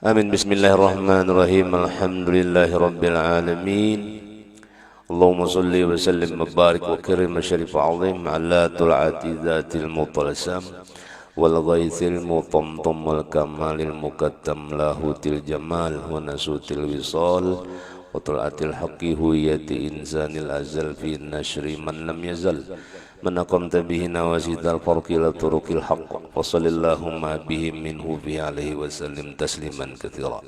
Amin. Bismillahirrahmanirrahim. Alhamdulillahi rabbil alamin. Allahumma salli wa sallim wa barik wa karim wa syarif azim ala tul'ati dhatil mutalasam wal ghaithil mutamtam wal kamalil muqaddam lahutil jamal wa nasutil wisal wa tul'atil haqqi huyati insanil azal fi nashri man lam yazal man aqamta bihi nawazidal farqi la turuqil haqq wa sallallahumma bihi minhu bi alaihi wa sallim tasliman katsira.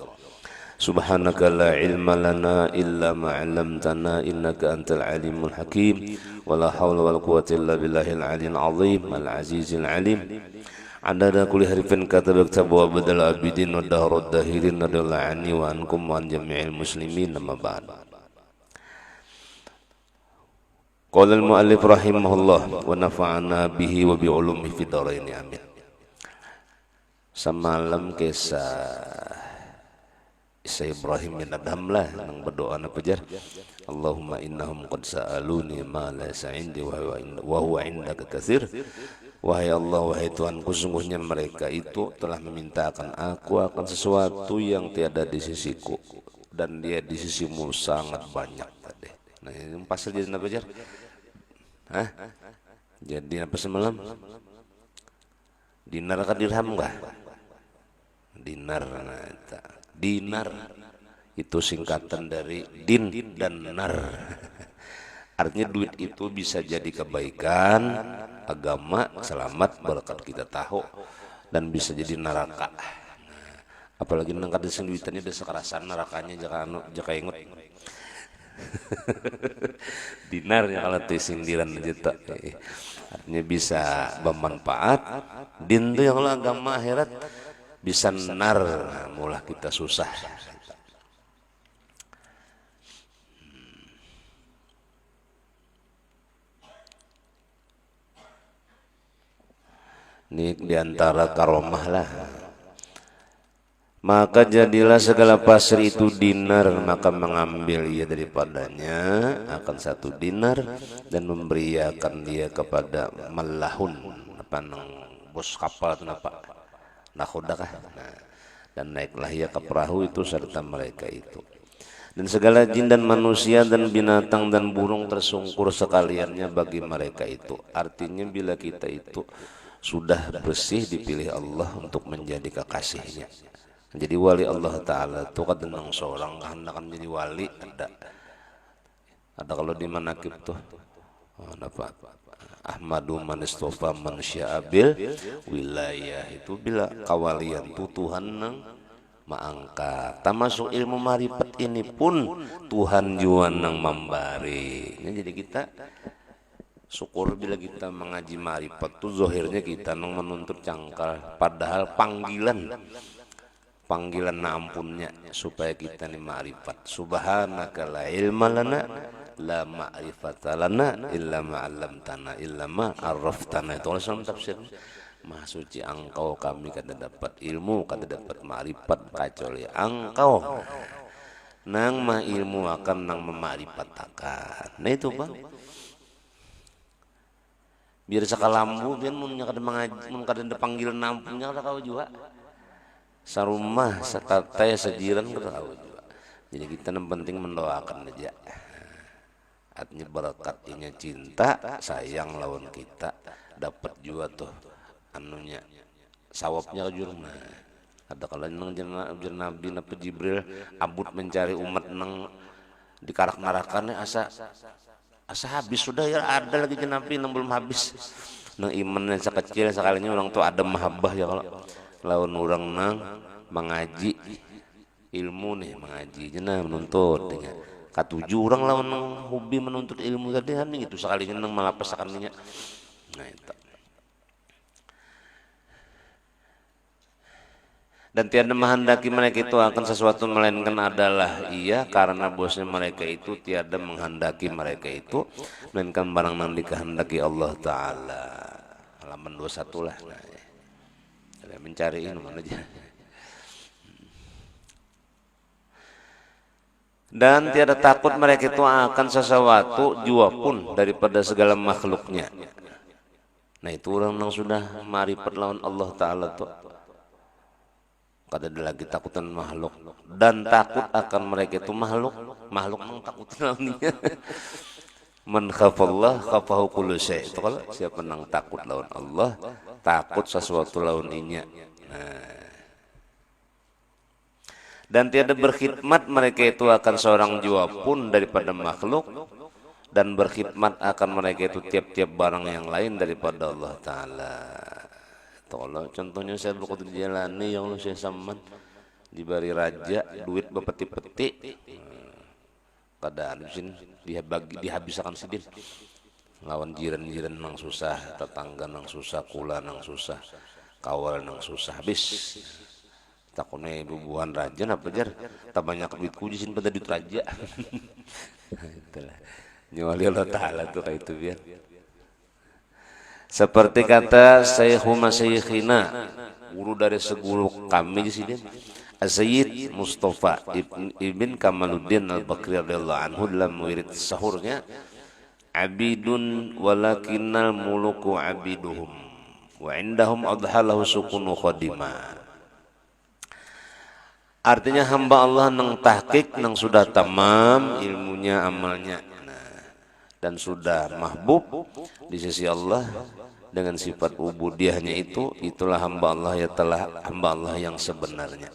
Subhanaka la ilma lana illa ma 'allamtana innaka antal alimul hakim wa la haula wala quwwata illa billahil aliyyil azim al azizil alim. Adada kulli harfin katabta wa badal abidin wa dahrud dahirin radallahu anni wa ankum wa an jami'il muslimin amma ba'd. Qala al-mu'allif rahimahullah wa nafa'ana bihi wa bi ulumihi fid dharain amin. Semalam kisah Isa Ibrahim bin Adham lah nang berdoa na pajar. Allahumma innahum qad sa'aluni ma laysa 'indi wa huwa 'indaka katsir. Wahai Allah, wahai Tuhanku, sungguhnya mereka itu telah memintakan aku akan sesuatu yang tiada di sisiku dan dia di sisimu sangat banyak tadi. Nah, ini pasal jadi apa jar? Hah? Jadi apa semalam? Dinar kan dirham enggak? Dinar. Nah, dinar itu singkatan dari din dan nar. Artinya duit itu bisa jadi kebaikan, agama, selamat, berkat kita tahu, dan bisa jadi neraka. Nah, apalagi nang kada sing duitannya ada sekerasan nerakanya jaka ingut. Dinarnya kalau teh sindiran juta. Artinya bisa bermanfaat, din itu yang agama akhirat bisa nar, nah, mulah kita susah. Ini diantara karomah lah. Maka jadilah segala pasir itu dinar, maka mengambil ia daripadanya akan satu dinar dan memberiakan dia kepada malahun, apa nang bos kapal kenapa nakhodakah. Nah, dan naiklah ia ke perahu itu serta mereka itu. Dan segala jin dan manusia dan binatang dan burung tersungkur sekaliannya bagi mereka itu. Artinya bila kita itu sudah bersih dipilih Allah untuk menjadi kekasihnya, jadi wali Allah Ta'ala itu kadang seorang kehendak menjadi wali ada kalau di manakib tuh apa Ahmadu man istofa man sya'abil wilayah, itu bila kawalian tuh Tuhan nang maangkat, termasuk ilmu marifat ini pun Tuhan juan nang memberi. Jadi kita syukur bila kita mengaji marifat tuh zahirnya kita nang menuntut cangkal, padahal panggilan na ampunnya supaya kita ni ma'rifat. Subhanaka la ilma lana la ma'rifata lana illa ma 'allamtana illa ma 'arraftana. Itu Allah tafsir. Maha suci engkau, kami kada dapat ilmu, kada dapat ma'rifat kecuali engkau. Nang ma ilmu akan nang memakrifatakan. Nah itu Bang. Biar sakalambu biar mun kada mengaji, mun kada panggilan nampunnya kada kau juga. Sarumah, satatai, sejiran kada kau juga. Jadi kita yang penting mendoakan aja. Artinya berkat inya cinta, sayang lawan kita, dapat juga tuh anunya sawabnya ke jurna. Ada kalau nang Nabi Nabi Jibril abut mencari umat nang dikarak narakannya asa habis sudah ya, ada lagi Nabi nang belum habis. Nang imannya sekecil sekalinya orang tuh ada mahabbah ya kalau lawan orang nang mengaji ilmu nih, mengaji jenah menuntut dengan katujuh orang lawan nang hobi menuntut ilmu tadi hani itu sekalinya nang malapasakannya. Nah itu. Dan tiada menghendaki mereka itu akan sesuatu melainkan adalah ia, karena bosnya mereka itu tiada menghendaki mereka itu melainkan barang yang dikehendaki Allah Ta'ala. Halaman 21 lah. Nah, ya. Mencari ini mana aja. Dan tiada takut mereka itu akan sesuatu jua pun daripada segala makhluknya. Nah itu orang yang sudah marifat lawan Allah Ta'ala tuh kada ada lagi takutan makhluk, dan takut akan mereka itu makhluk nang takutan lawannya. Man khafallah khafahu kullu syai'. Itu kalau siapa nang takut lawan Allah, takut sesuatu lawan inya. Nah. Dan tiada berkhidmat mereka itu akan seorang jua pun daripada makhluk, dan berkhidmat akan mereka itu tiap-tiap barang yang lain daripada Allah Ta'ala. Tolong contohnya saya berkutu jalani yang lu saya saman diberi raja duit bepeti-peti, kadang sini dia bagi dihabiskan sidin lawan jiran-jiran nang susah, tetangga nang susah, kula nang susah, kawal nang susah, habis takutnya bubuhan raja apa jar tak banyak duit kujisin pada duit raja. Itulah nyawali Allah Ta'ala tuh kayak itu biar seperti kata Syekhuna Syekhina, guru dari seguru kami di sini, Sayyid Mustafa Ibn Kamaluddin Al-Bakri radhiyallahu anhu dalam wirid sahurnya, abidun walakinnal muluku abiduhum wa indahum adhalahu sukunu khadima. Artinya hamba Allah nang tahqiq nang sudah tamam ilmunya amalnya, dan sudah mahbub di sisi Allah dengan sifat ubudiyahnya itu, itulah hamba Allah ya telah hamba Allah yang sebenarnya.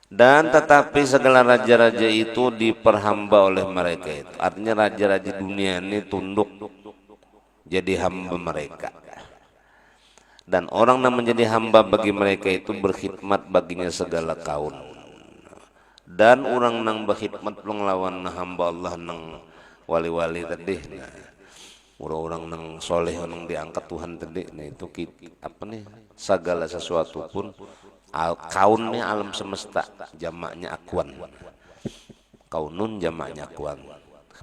Dan tetapi segala raja-raja itu diperhamba oleh mereka itu, artinya raja-raja dunia ini tunduk jadi hamba mereka, dan orang yang menjadi hamba bagi mereka itu berkhidmat baginya segala kaun. Dan orang nang berkhidmat melawan hamba Allah nang wali-wali tadi, nah orang-orang nang soleh nang diangkat Tuhan tadi, nah itu apa nih, segala sesuatu pun kaunnya alam semesta jamaknya akwan, kaunun jamaknya akwan,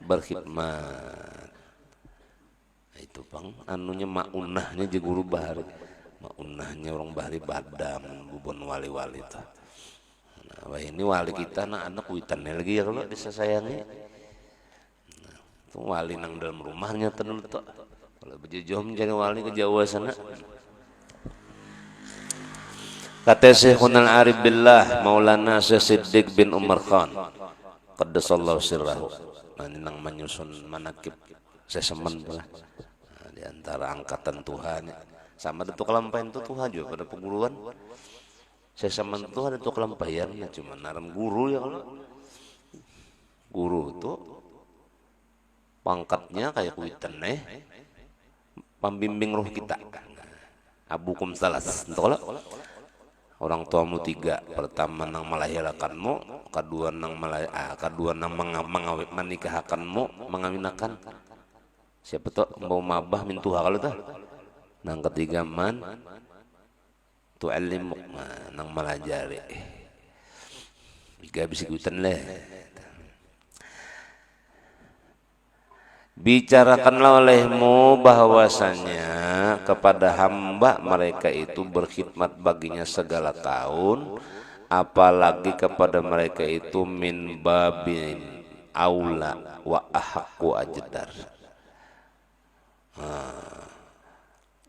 berkhidmat. Nah, itu bang anunya maunahnya je guru bahari, maunahnya orang bahari badam bubun wali-wali itu. Nah, wah ini wali kita anak witannya lagi ya kalau disayangi. Wali nang dalam rumahnya tenun tuh, kalau bejojoh menjadi wali ke Jawa sana. Kata Syekhunal Arif Billah Maulana Syekh Siddiq bin Umar Khan qaddasallahu sirrahu. Nah, ini nang menyusun manakib sesemen pula, nah, di antara angkatan Tuhan sama itu kelampain itu Tuhan juga pada perguruan sesemen itu ada tuh kelampaiannya, cuma naram guru ya. Kalau guru tuh pangkatnya kayak kuitan pembimbing roh kita, abukum salas. Kalau orang tuamu tiga, pertama nang melahirkanmu, kedua nang menikahkanmu, mengawinakan. Siapa tuh mau mabah mintuha kalau tuh. Nang ketiga man tu'allimu, nang melajari. Tiga bisa kuitan leh. Bicarakanlah olehmu bahwasanya kepada hamba mereka itu berkhidmat baginya segala tahun, apalagi kepada mereka itu min babin aula wa ahqqu ajdar.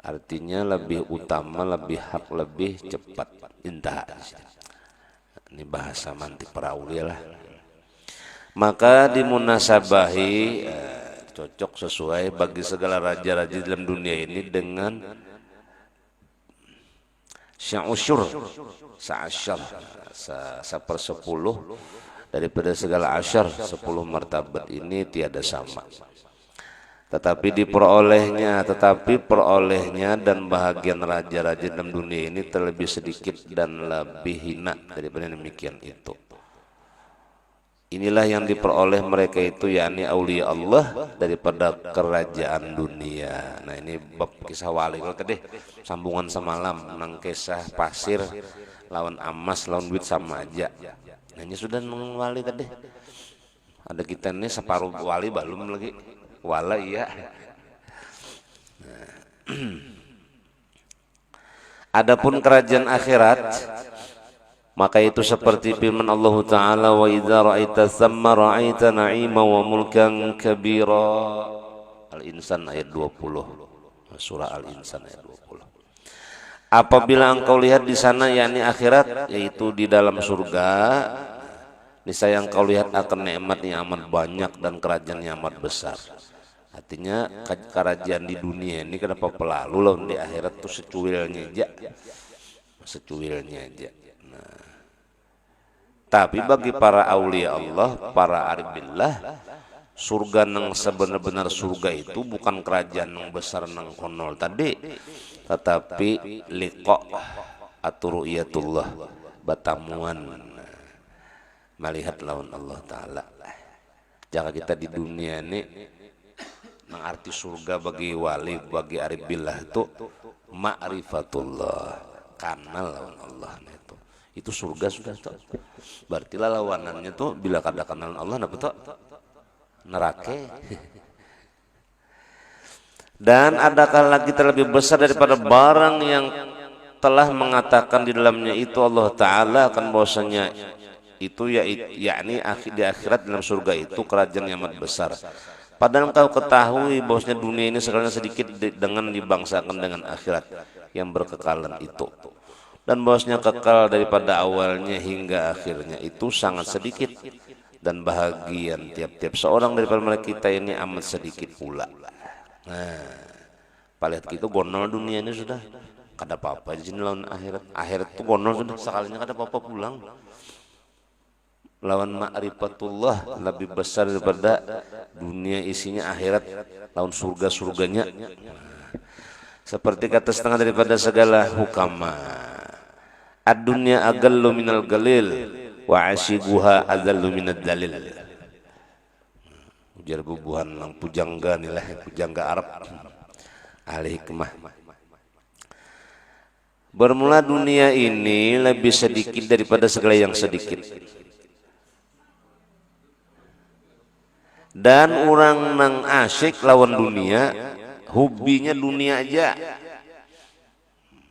Artinya lebih utama, lebih hak, lebih cepat. Indah. Ini bahasa mantik para aulia lah. Maka dimunasabahi cocok sesuai bagi segala raja-raja dalam dunia ini dengan sya'usyur sa'asyar sepersepuluh daripada segala asyar 10 martabat ini tiada sama, tetapi perolehnya dan bahagian raja-raja dalam dunia ini terlebih sedikit dan lebih hina daripada demikian itu. Inilah yang diperoleh mereka itu, yakni aulia Allah daripada kerajaan dunia. Nah ini bab kisah wali. Kalau tadi sambungan semalam nang kisah pasir lawan emas lawan duit sama aja. Nah ini sudah nang wali tadi. Ada kita ini separuh wali belum lagi. Wala iya. Nah. Adapun kerajaan akhirat, maka itu seperti firman Allah Ta'ala, wa idza ra'aita thamma ra'aita na'ima wa mulkan kabira. Al-Insan ayat 20, surah Al-Insan ayat 20. Apabila engkau lihat di sana yakni akhirat, yaitu di dalam surga, niscaya engkau lihat akan nikmat yang amat banyak dan kerajaan yang amat besar. Artinya kerajaan di dunia ini kenapa pelalu loh, di akhirat tuh secuilnya aja, secuilnya aja. Nah, tapi bagi para aulia Allah, para aribillah, surga nang sebenar-benar surga itu bukan kerajaan yang besar nang konol tadi, tetapi liqa atau ru'yatullah, batamuan, melihat lawan Allah Ta'ala. Jangan kita di dunia ini nang arti surga bagi wali, bagi aribillah itu ma'rifatullah, kenal lawan Allah itu surga sudah tuh. Berarti lawanannya tuh bila kada kenal Allah apa tuh? Neraka. Dan adakah lagi terlebih besar daripada barang yang telah mengatakan di dalamnya itu Allah Ta'ala akan bahwasanya itu yakni di akhirat dalam surga itu kerajaan yang amat besar. Padahal engkau ketahui bahwasanya dunia ini segalanya sedikit dengan dibangsakan dengan akhirat yang berkekalan itu. Dan bahwasanya kekal daripada awalnya hingga akhirnya itu sangat sedikit. Dan bahagian tiap-tiap seorang daripada mereka kita ini amat sedikit pula. Nah, palihat gitu gonol dunia ini sudah kada apa-apa di sini lawan akhirat. Akhirat itu gonol sudah sekalinya kada apa-apa pulang. Lawan ma'rifatullah lebih besar daripada dunia isinya akhirat, lawan surga-surganya. Seperti kata setengah daripada segala hukama, ad-dunya agallu minal galil wa asyiguha adallu minad dalil. Ujar bubuhan lang pujangga nilah, pujangga Arab ahli hikmah. Bermula dunia ini lebih sedikit daripada segala yang sedikit. Dan orang nang asyik lawan dunia, hobinya dunia aja,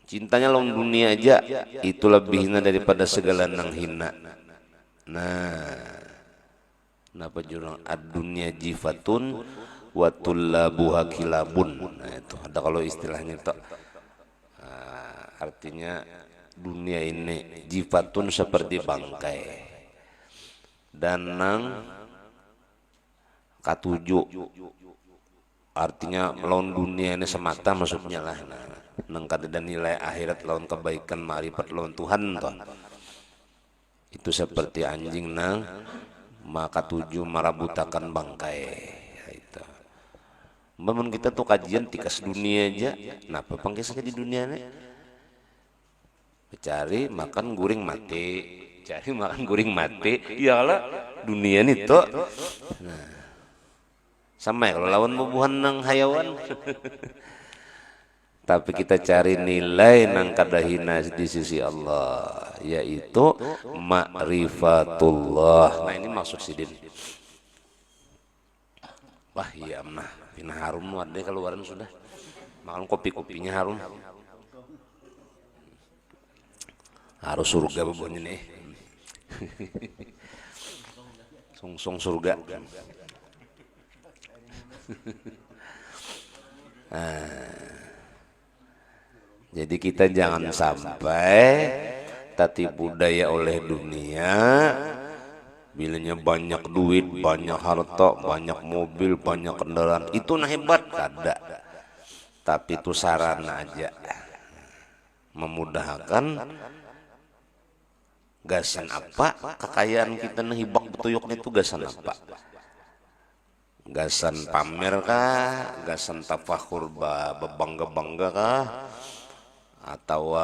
cintanya lawan dunia aja, itu lebih hina daripada segala nang hina. Nah, napa jurang ad-dunya jifatun wa tullabuha kilabun. Nah itu ada kalau istilahnya itu. Artinya dunia ini jifatun seperti bangkai dan nang katujuh, artinya lawan dunia ini semata maksudnya lah. Nang kada ada nilai akhirat lawan kebaikan ma'rifat lawan Tuhan toh. Itu seperti anjing nang maka tujuh marabutakan bangkai. Itu. Memang kita tuh kajian tikas dunia aja. Napa pangkisnya di dunia ini? Cari makan guring mati, cari makan guring mati. Iyalah dunia ini tuh. Nah, sama ya kalau lawan bubuhan nang hayawan. Tapi kita cari nilai nang kadahina di sisi Allah, yaitu ma'rifatullah. Nah ini maksud sidin. Wah iya mah, pina harum wadai keluaran sudah. Makan kopi-kopinya harum. Harus surga bubuhnya nih. Song-song surga. Jadi kita jangan sampai tertipu daya oleh dunia. Bilanya banyak duit, banyak harta, banyak mobil, banyak kendaraan, itu nah hebat kada. Tapi itu sarana aja, memudahkan. Gasan apa kekayaan kita nah hibak betuyuk itu gasan apa? Gasan pamer kah, gasan tafakhur bebangga-bangga kah, atau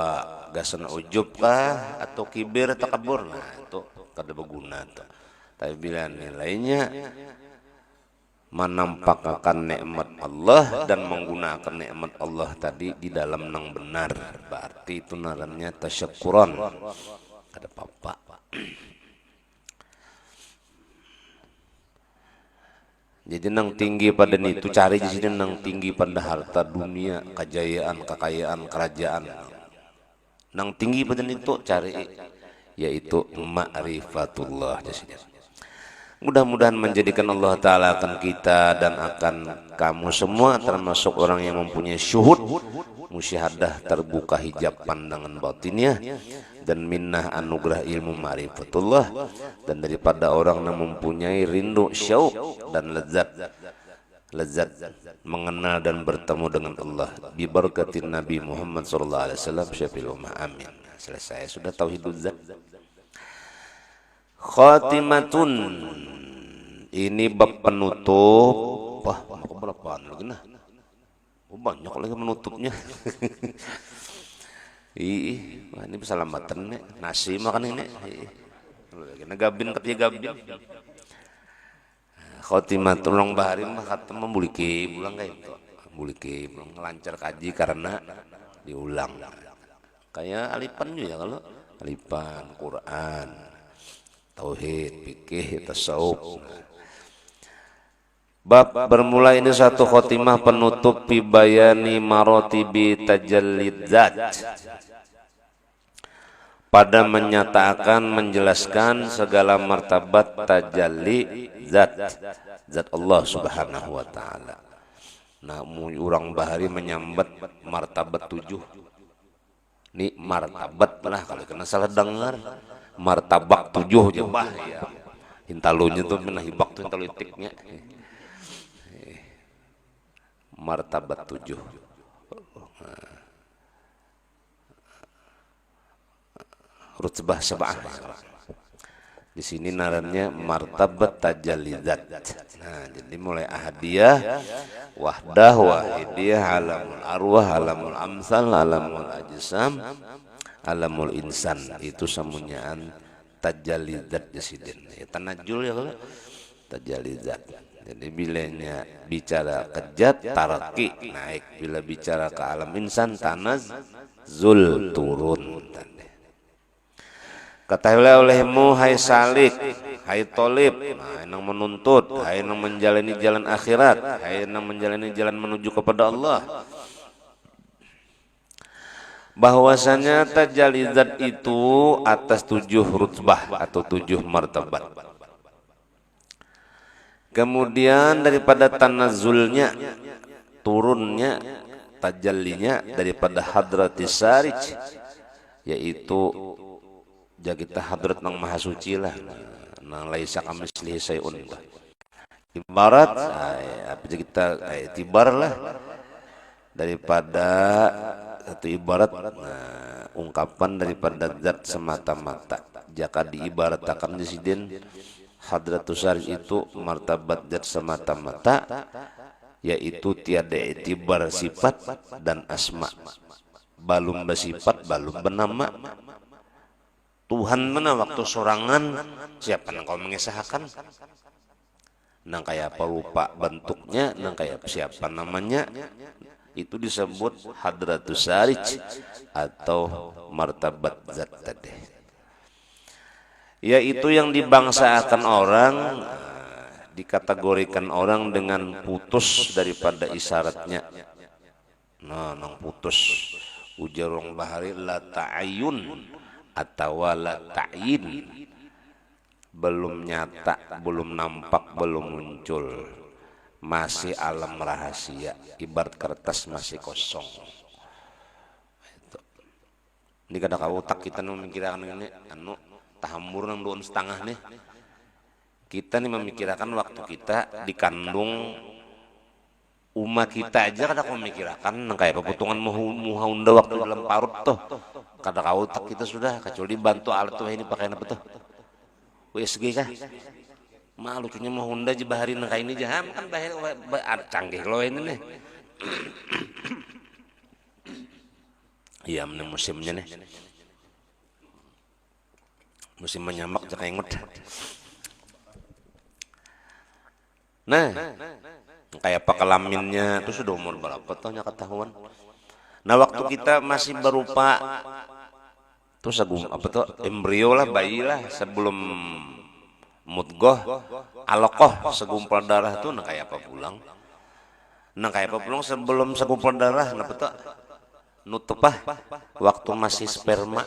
gasan ujub kah, atau kibir takabur. Nah itu kada berguna tuh. Tapi bila nilainya menampakkan nikmat Allah dan menggunakan nikmat Allah tadi di dalam nang benar, berarti itu namanya tasyukuran. Kada apa-apa. Jadi nang tinggi pada itu cari di sini nang tinggi pada harta dunia, kejayaan, kekayaan, kerajaan. Nang tinggi pada itu cari yaitu ma'rifatullah di sini. Mudah-mudahan menjadikan Allah Ta'ala akan kita dan akan kamu semua termasuk orang yang mempunyai syuhud, musyahadah, terbuka hijab pandangan batinnya, dan minnah anugerah ilmu ma'rifatullah, dan daripada orang yang mempunyai rindu, syauq dan lezat mengenal dan bertemu dengan Allah bi barakatin Nabi Muhammad sallallahu alaihi wasallam syafil ummah. Amin. Selesai sudah tauhidul zat. Khatimatun, ini bab penutup. Wah, mau berapaan lagi nah? Oh, banyak lagi menutupnya. Wah, ini bisa lambatan nih. Nasi makan ini. Gabin ketiga gabin. Khotimatun long bahari mah kata membuliki ulang kayak itu. Buliki lancar kaji karena diulang. Kayak alipan juga kalau alipan Quran, tauhid, fikih, tasawuf. Bab bermula ini satu khotimah penutup fi bayani marotibi tajallid zat, pada menyatakan menjelaskan segala martabat tajalli zat Allah Subhanahu wa taala. Nah, urang bahari menyambat martabat 7. Ini martabat lah kalau kena salah dengar. Martabak 7 aja bah ya. Hintalunya tuh menah hibak tuh hintalutiknya. Martabat 7. Rutbah sab'ah. Di sini narannya martabat tajalidat. Nah, jadi mulai ahadiyah, wahdah, wahidiyah, alamul arwah, alamul amsal, alamul ajsam, alamul insan. Itu samunyaan tajalidat jasidin. Ya tanajul ya kalau tajalidat. Jadi bilanya bicara kejat taraki naik, bila bicara ke alam insan tanazul turun. Ketahuilah olehmu hai salik, hai tolib, hai yang menuntut, hai yang menjalani jalan akhirat, hai yang menjalani jalan menuju kepada Allah, bahwasanya tajalizat itu atas 7 rutbah atau 7 martabat. Kemudian daripada tanazulnya, turunnya, tajallinya daripada hadratis sarij, yaitu kita hadrat nang maha suci lah, nang laisa kamislihi syai'un. Ibarat apa kita tibar lah daripada satu ibarat, ungkapan daripada zat semata-mata. Jika diibaratkan di sini hadratus sarij itu martabat zat semata-mata, yaitu tiada itibar sifat dan asma, balum bersifat balum bernama. Tuhan mana waktu sorangan, siapa yang kau mengesahkan? Nang kayak apa rupa bentuknya, nang kayak siapa namanya, itu disebut hadratus sarij atau martabat zat tadi. Yaitu yang dibangsakan orang, dikategorikan orang dengan putus daripada isyaratnya. Nah, nang putus ujarong bahari la ta'ayun atau la ta'yin, belum nyata, belum nampak, belum muncul, masih alam rahasia, ibarat kertas masih kosong. Ini kada kau tak kita memikirkan ini anu tahambur nang 2,5 nih. Kita nih memikirkan waktu kita dikandung umat kita aja kada kau memikirkan nang kayak pepotongan muhaunda waktu dalam parut tuh. Kada kau tak kita sudah kecuali bantu alat tuh ini pakai apa tuh? USG kah? Mah lucunya mau Honda aja bahari nang ini aja kan bahari canggih lo ini nih. Iya meneng musimnya nih. Musim menyamak jangan inget. Nah, kayak apa kelaminnya itu sudah umur berapa tahunnya ketahuan. Nah waktu kita masih berupa terus apa tuh embrio lah, bayi lah, sebelum mudgoh alokoh segumpal darah tuh nah kayak apa pulang, nah kayak apa pulang sebelum segumpal darah, nah betul nutupah waktu masih sperma.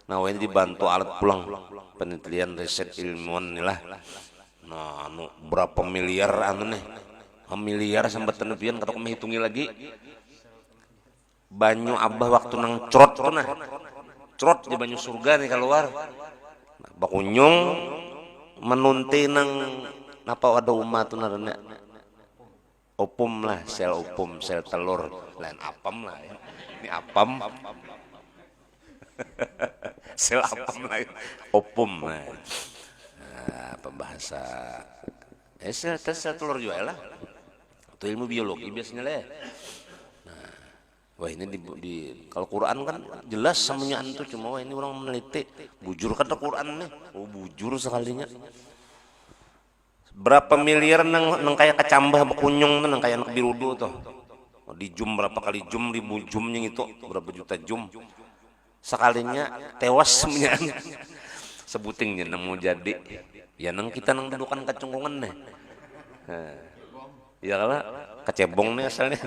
Nah ini dibantu alat pulang penelitian riset ilmuwan inilah. Nah, berapa miliar anu nih? Miliar sampai tenepian kata aku menghitungi lagi. Banyu abah waktu nang crot tuh nah. Crot di banyu surga nih keluar. Nah, bakunyung menunti nang napa ada umat tuh narana. Opum lah, sel opum, sel telur, lain apam lah ya. Ini apam. Sel apam lah. Opum lah. Nah, pembahasa sel telur juga lah. Itu ilmu biologi biasanya lah. Nah, wah ini di kalau Quran kan jelas semuanya itu cuma wah ini orang meneliti. Bujur kata Quran nih. Oh bujur sekalinya. Berapa miliar nang kayak kecambah bekunyung nang kayak anak birudu tuh. Di jum berapa kali jum ribu jumnya itu berapa juta jum. Sekalinya tewas semuanya. Sebutingnya nang mau jadi. Ya nang kita nang dudukan kecungkungan nih. Ya kalau kecebong nih asalnya.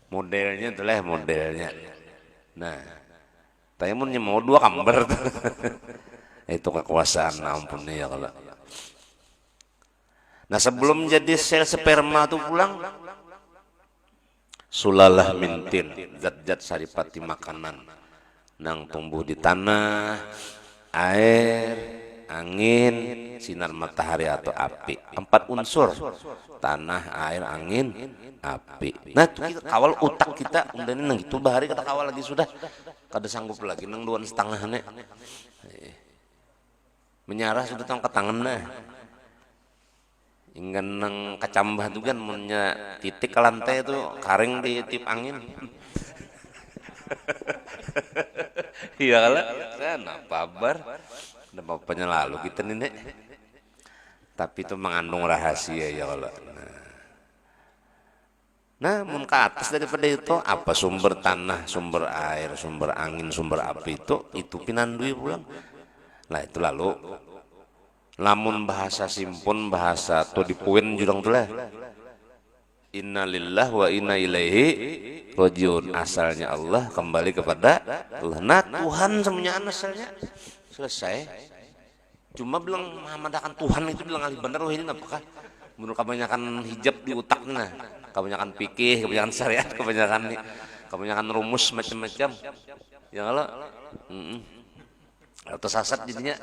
Modelnya tuh lah modelnya. Nah, tapi mau dua kamber tuh. Itu kekuasaan ampun ya kalau. Nah sebelum jadi sel sperma tuh pulang sulalah mintin zat-zat saripati makanan nang tumbuh di tanah, air, angin, sinar matahari atau api. 4 unsur tanah, air, angin, api. Nah itu kita kawal utak kita udah nang gitu bahari kata kawal lagi sudah kada sanggup lagi nang 2,5 nih. Menyarah sudah tong ke tangan nah. Hingga nang kacambah tuh kan punya titik ke lantai itu karing di tip angin. Iya kalau sana pabar ada bapaknya lalu kita nih nek. Tapi itu mengandung rahasia ya kalau. Nah, mun ke atas daripada itu apa sumber tanah, sumber air, sumber angin, sumber api itu pinandui pulang. Nah itu lalu lamun bahasa simpun bahasa tuh dipuin jurang tuh lah innalillah wa inna ilaihi rajiun asalnya Allah kembali kepada Allah. Nah Tuhan semuanya asalnya selesai cuma bilang memadakan Tuhan itu bilang alih bener wah ini apakah menurut kebanyakan hijab di otak nah kebanyakan fikih kebanyakan syariat kebanyakan rumus macam-macam ya kalau atau sasat jadinya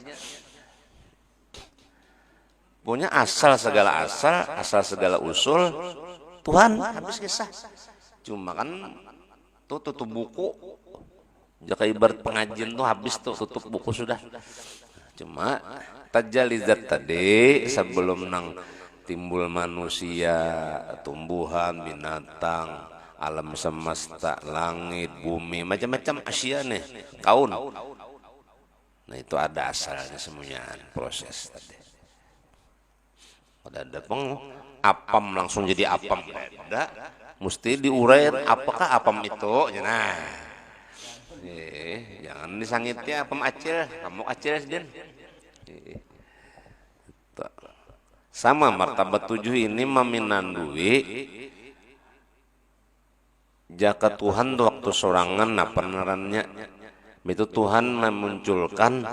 pokoknya asal segala usul Tuhan habis kisah cuma kan tuh tutup buku jika ibarat pengajian tuh habis tuh tutup buku sudah cuma tajalizat tadi sebelum nang timbul manusia tumbuhan binatang alam semesta langit bumi macam-macam asya nih kaun. Nah itu ada asalnya semuanya proses tadi. Ada apam langsung jadi apam. Ada mesti diuraikan apakah apam itu. Nah, jangan disangitnya apam acil, kamu acil sedin. Sama martabat 7 ini meminandui jaka Tuhan waktu sorangan apa nerannya. Itu Tuhan memunculkan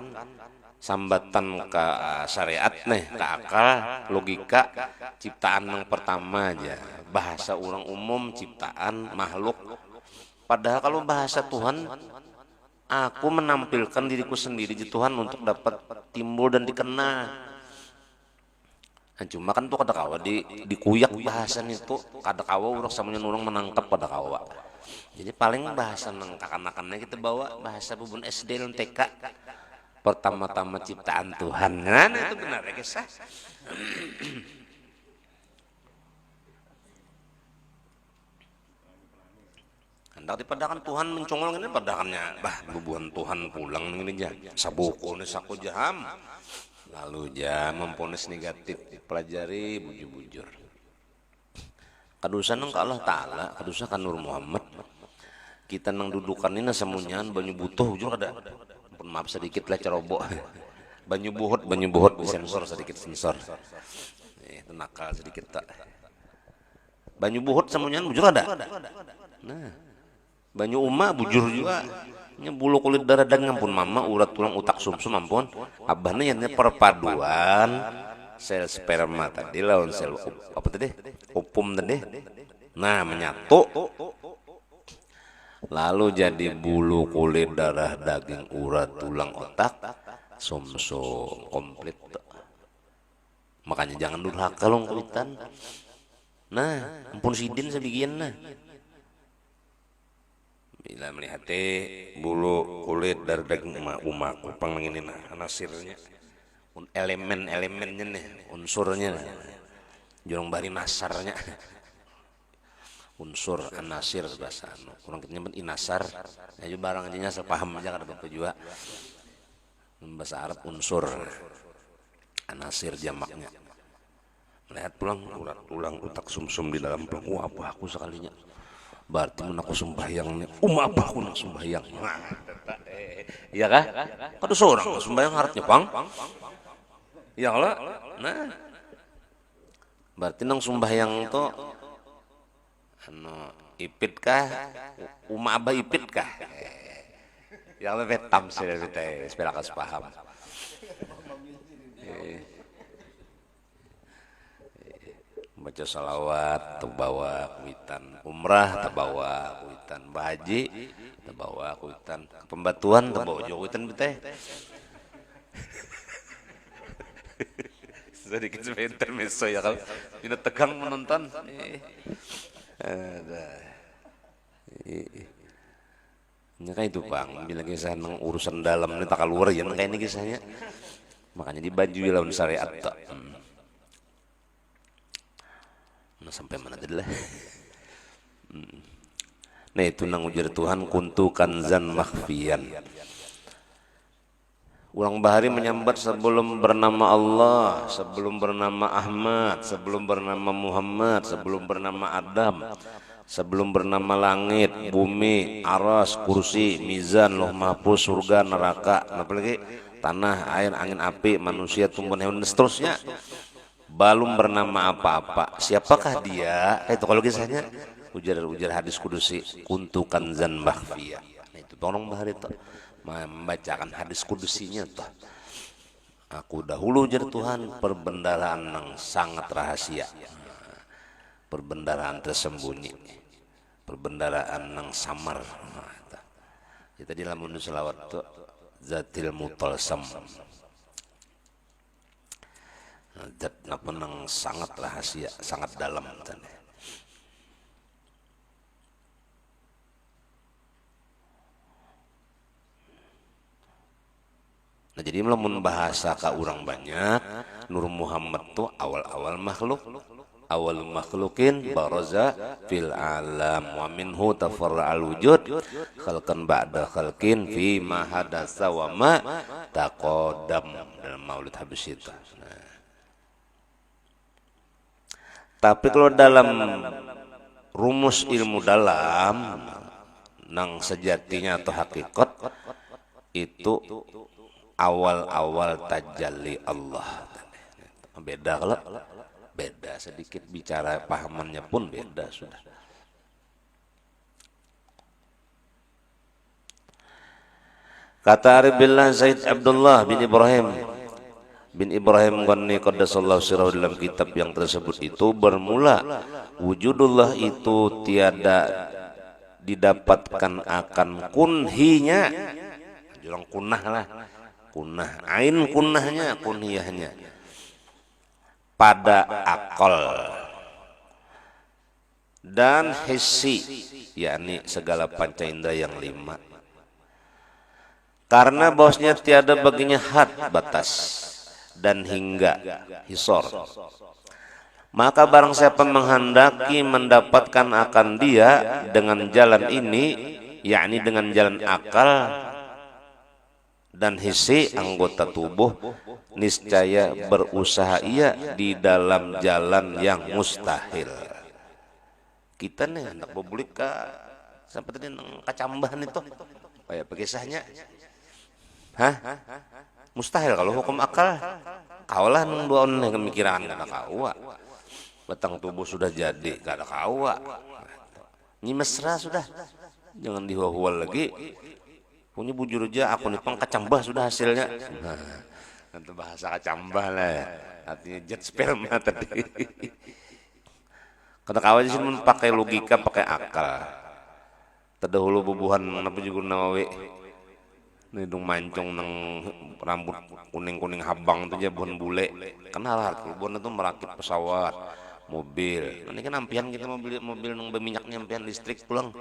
sambatan ke syariat nih, ke akal, logika, ciptaan yang pertama aja. Bahasa orang umum, ciptaan, makhluk. Padahal kalau bahasa Tuhan, aku menampilkan diriku sendiri di Tuhan untuk dapat timbul dan dikenal. Nah, cuma kan tuh kada kawa dikuyak bahasan itu, kada kawa orang samanya nurung menangkap kada kawa. Jadi paling bahasa nang kakan-kakannya kita bawa bahasa bubun SD dan TK pertama-tama ciptaan Tuhan. Nah itu benar ya guys. Hendak dipedakan Tuhan mencongol ini pedakannya bah bubuhan Tuhan pulang ini aja sabuku nih saku jam lalu jam memponis negatif pelajari bujur-bujur. Kadusan nang ka Allah Ta'ala, kadusan kan Nur Muhammad. Kita nang dudukan ini semunyan banyu butuh ujung ada. Pun maaf sedikit lah ceroboh. Banyu buhut disensor sedikit sensor. Itu nakal sedikit tak. Banyu buhut semunyan bujur ada. Nah, banyu umma bujur juga. Nya bulu kulit darah daging ampun mama urat tulang utak sumsum ampun abahnya yang perpaduan sel sperma tadi lawan sel apa tadi opum tadi nah menyatu lalu jadi bulu kulit darah daging urat tulang otak sumsum komplit. Makanya jangan durhaka long kulitan. Nah ampun sidin sebigian nah bila melihat bulu kulit darah daging umak kupang ini nah nasirnya elemen-elemennya nih unsurnya jorong bari nasarnya unsur anasir bahasa orang kita nyebut inasar aja barang aja asal paham aja kada betul juga bahasa Arab unsur anasir jamaknya melihat pulang urat tulang utak sumsum di dalam pulang wah apa aku sekalinya berarti mun aku sembahyang nih apa aku nak sembahyang iya kah kada seorang sembahyang harapnya pang ya Allah nah berarti nang sembahyang tuh anu ipit kah abah ipit kah ya Allah betam sih kita sepeda kas paham baca salawat terbawa kuitan umrah terbawa kuitan bahaji terbawa kuitan pembatuan terbawa juga kuitan beteh sedikit sebentar meso ya kalau tidak tegang menonton ini kan itu bang bilang kisah nang urusan dalam ini tak keluar ya kayak ini kisahnya makanya dibajui lawan syariat tak nah sampai mana tadi lah nah itu nang ujar Tuhan kuntu kanzan makhfiyan ulang bahari menyambat sebelum bernama Allah sebelum bernama Ahmad sebelum bernama Muhammad sebelum bernama Adam sebelum bernama langit bumi aras kursi mizan loh mahfuz surga neraka apalagi tanah air angin api manusia tumbuhan hewan dan seterusnya belum bernama apa-apa siapakah dia itu kalau kisahnya ujar hadis kudusi kuntu kanzan makhfiya nah itu tolong bahari itu membacakan hadis kudusinya tuh aku dahulu ujar Tuhan perbendaharaan yang sangat rahasia perbendaharaan tersembunyi perbendaharaan yang samar kita di dalam selawat itu zatil mutalsam zat apa nang sangat rahasia sangat dalam tadi. Nah jadi melamun bahasa ka urang banyak Nur Muhammad tuh awal-awal makhluk awal makhlukin baraza fil alam wa minhu tafarra'al wujud khalqan ba'da khalqin fi ma hadasa wa ma taqaddam dalam Maulid Habis itu. Tapi kalau dalam rumus ilmu dalam nang sejatinya atau hakikat itu awal-awal tajalli Allah. Beda kalau beda sedikit bicara pahamannya pun beda sudah. Kata Arif Billah Zaid Abdullah bin Ibrahim Ghani qaddasallahu sirrahu dalam kitab yang tersebut itu bermula wujudullah itu tiada didapatkan akan kunhinya jurang kunah lah kunah ain kunahnya kunhiyahnya pada akal dan hissi yakni segala panca indera yang 5 karena bosnya tiada baginya had batas dan hingga hisor maka barang siapa menghendaki mendapatkan akan dia dengan jalan ini yakni dengan jalan akal dan hissi anggota tubuh niscaya berusaha ia di dalam jalan yang mustahil kita nih hendak berbulik ke sampai tadi kacambahan itu kayak kisahnya mustahil kalau hukum akal kaulah nung dua on kemikiran kada kawa batang tubuh sudah jadi kada kawa ini mesra sudah jangan dihual lagi punya bujur aja aku nipang kacambah sudah hasilnya. Nah, itu bahasa kacambah lah ya. Artinya jet sperma tadi. Kata kawan sih mun pakai logika, pakai akal. Terdahulu bubuhan apa juga nawawi. Hidung mancung nang rambut kuning-kuning habang itu aja buhan bule. Kenal buhan itu merakit pesawat, mobil. Ini kan ampian kita mobil nang berminyaknya ampian listrik pulang.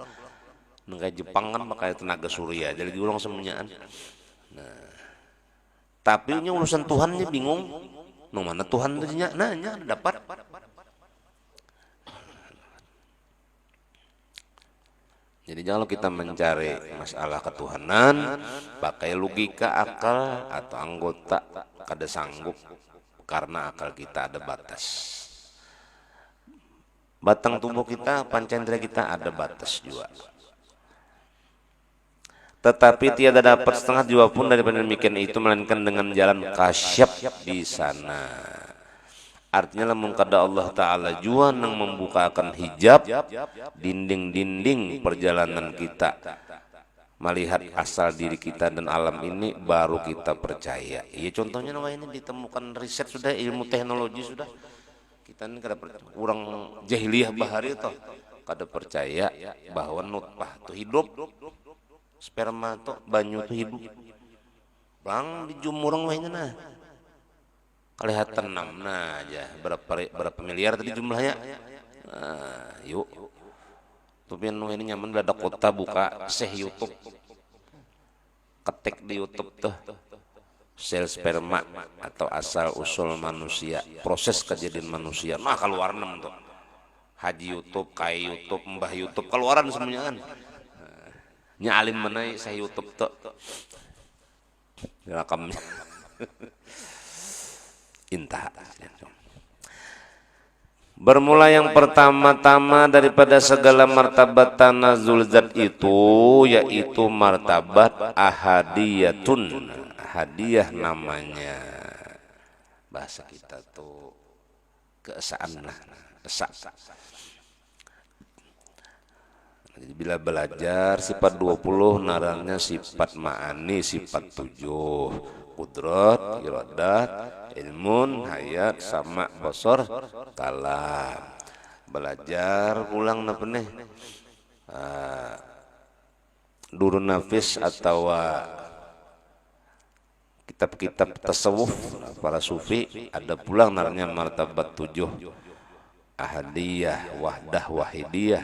Nang kayak Jepang kan pakai tenaga surya, jadi diulang semuanya. Nah, tapi ini urusan Tuhannya bingung. Nang mana Tuhan itu nanya dapat. Jadi kalau kita mencari masalah ketuhanan, pakai logika, akal atau anggota kada sanggup karena akal kita ada batas. Batang tubuh kita, pancendera kita ada batas juga. Tetapi tiada dapat setengah jiwa pun daripada demikian itu melainkan dengan jalan kasyaf di sana. Artinya lamun kada Allah Ta'ala jua nang membukakan hijab dinding-dinding perjalanan kita melihat asal diri kita dan alam ini, baru kita percaya. Ya contohnya ini ditemukan riset sudah, ilmu teknologi sudah. Kita ini kada percaya. Orang jahiliyah bahari itu kada percaya bahwa nutfah itu hidup, sperma itu banyu itu hidup. Bang dijumur orang nah. Kelihatan 6 nah aja berapa miliar tadi jumlahnya. Nah, yuk. Tapi ini nyaman ada kota buka YouTube. Ketik di YouTube tuh sel sperma atau asal usul manusia, proses kejadian manusia. Nah, keluar 6 tuh. Haji YouTube, kai YouTube, mbah YouTube, keluaran semuanya kan. Nya alim menai saya YouTube tuh. Rekamnya. Intah. Bermula yang pertama-tama daripada segala martabat tanazul zat itu, yaitu martabat ahadiyatun. Hadiah namanya. Bahasa kita tuh keesaan lah. Esa. Jadi bila belajar sifat 20 narangnya sifat ma'ani, sifat 7. Kudrat, iradat, ilmun, hayat, sama, basar, kalam. Belajar ulang apa nih? Durun nafis atau kitab-kitab tasawuf para sufi ada pulang namanya martabat 7. Ahadiyah, wahdah, wahidiyah,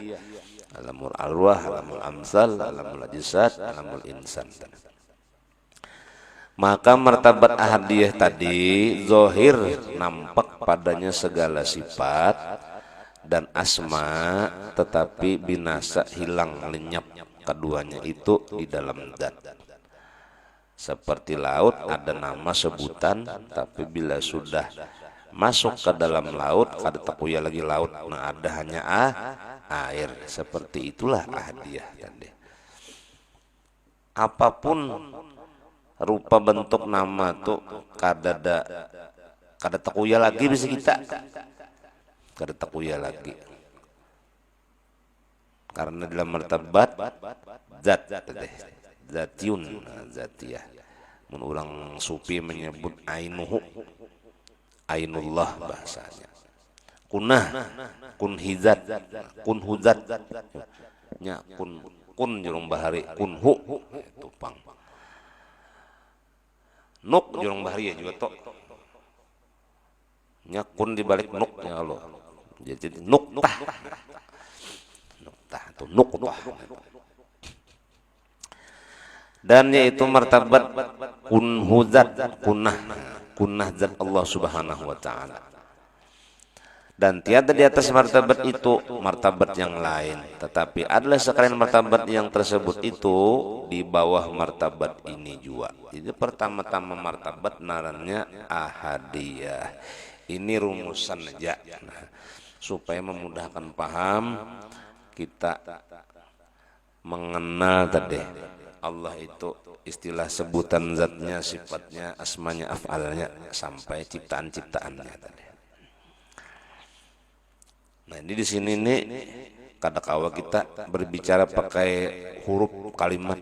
alamul arwah, alamul amsal, alamul ajsad, alamul insan. Maka martabat ahadiyah tadi zohir nampak padanya segala sifat dan asma, tetapi binasa hilang lenyap keduanya itu di dalam zat. Seperti laut ada nama sebutan, tapi bila sudah masuk ke dalam laut kada takuya lagi laut, nah ada hanya air. Seperti itulah ahadiyah tadi. Apapun rupa bentuk nama tuh kada takuya lagi bisa kita, kada takuya lagi karena dalam martabat zat zatiyun, zatiyah. Orang sufi menyebut ainuhu, ainullah bahasanya. Kunah, kun hizat, kun huzat, nya kun jurung bahari, kunhu tupang. Nuk jurung bahari juga tok. Nyakun dibalik nuk ya Allah. Jadi nuktah. Nuktah atau nuktah. Dan yaitu martabat kunhuzat, kunah zat Allah Subhanahu wa taala. Dan tiada di atas martabat itu martabat yang lain, tetapi adalah sekalian martabat yang tersebut itu di bawah martabat ini juga. Jadi pertama-tama martabat narannya ahadiyah. Ini rumusan aja, nah, supaya memudahkan paham kita mengenal tadi Allah itu istilah sebutan zatnya, sifatnya, asmanya, af'alnya sampai ciptaan-ciptaannya tadi. Nah, ini di sini nih kadang-kala kita berbicara pakai huruf kalimat.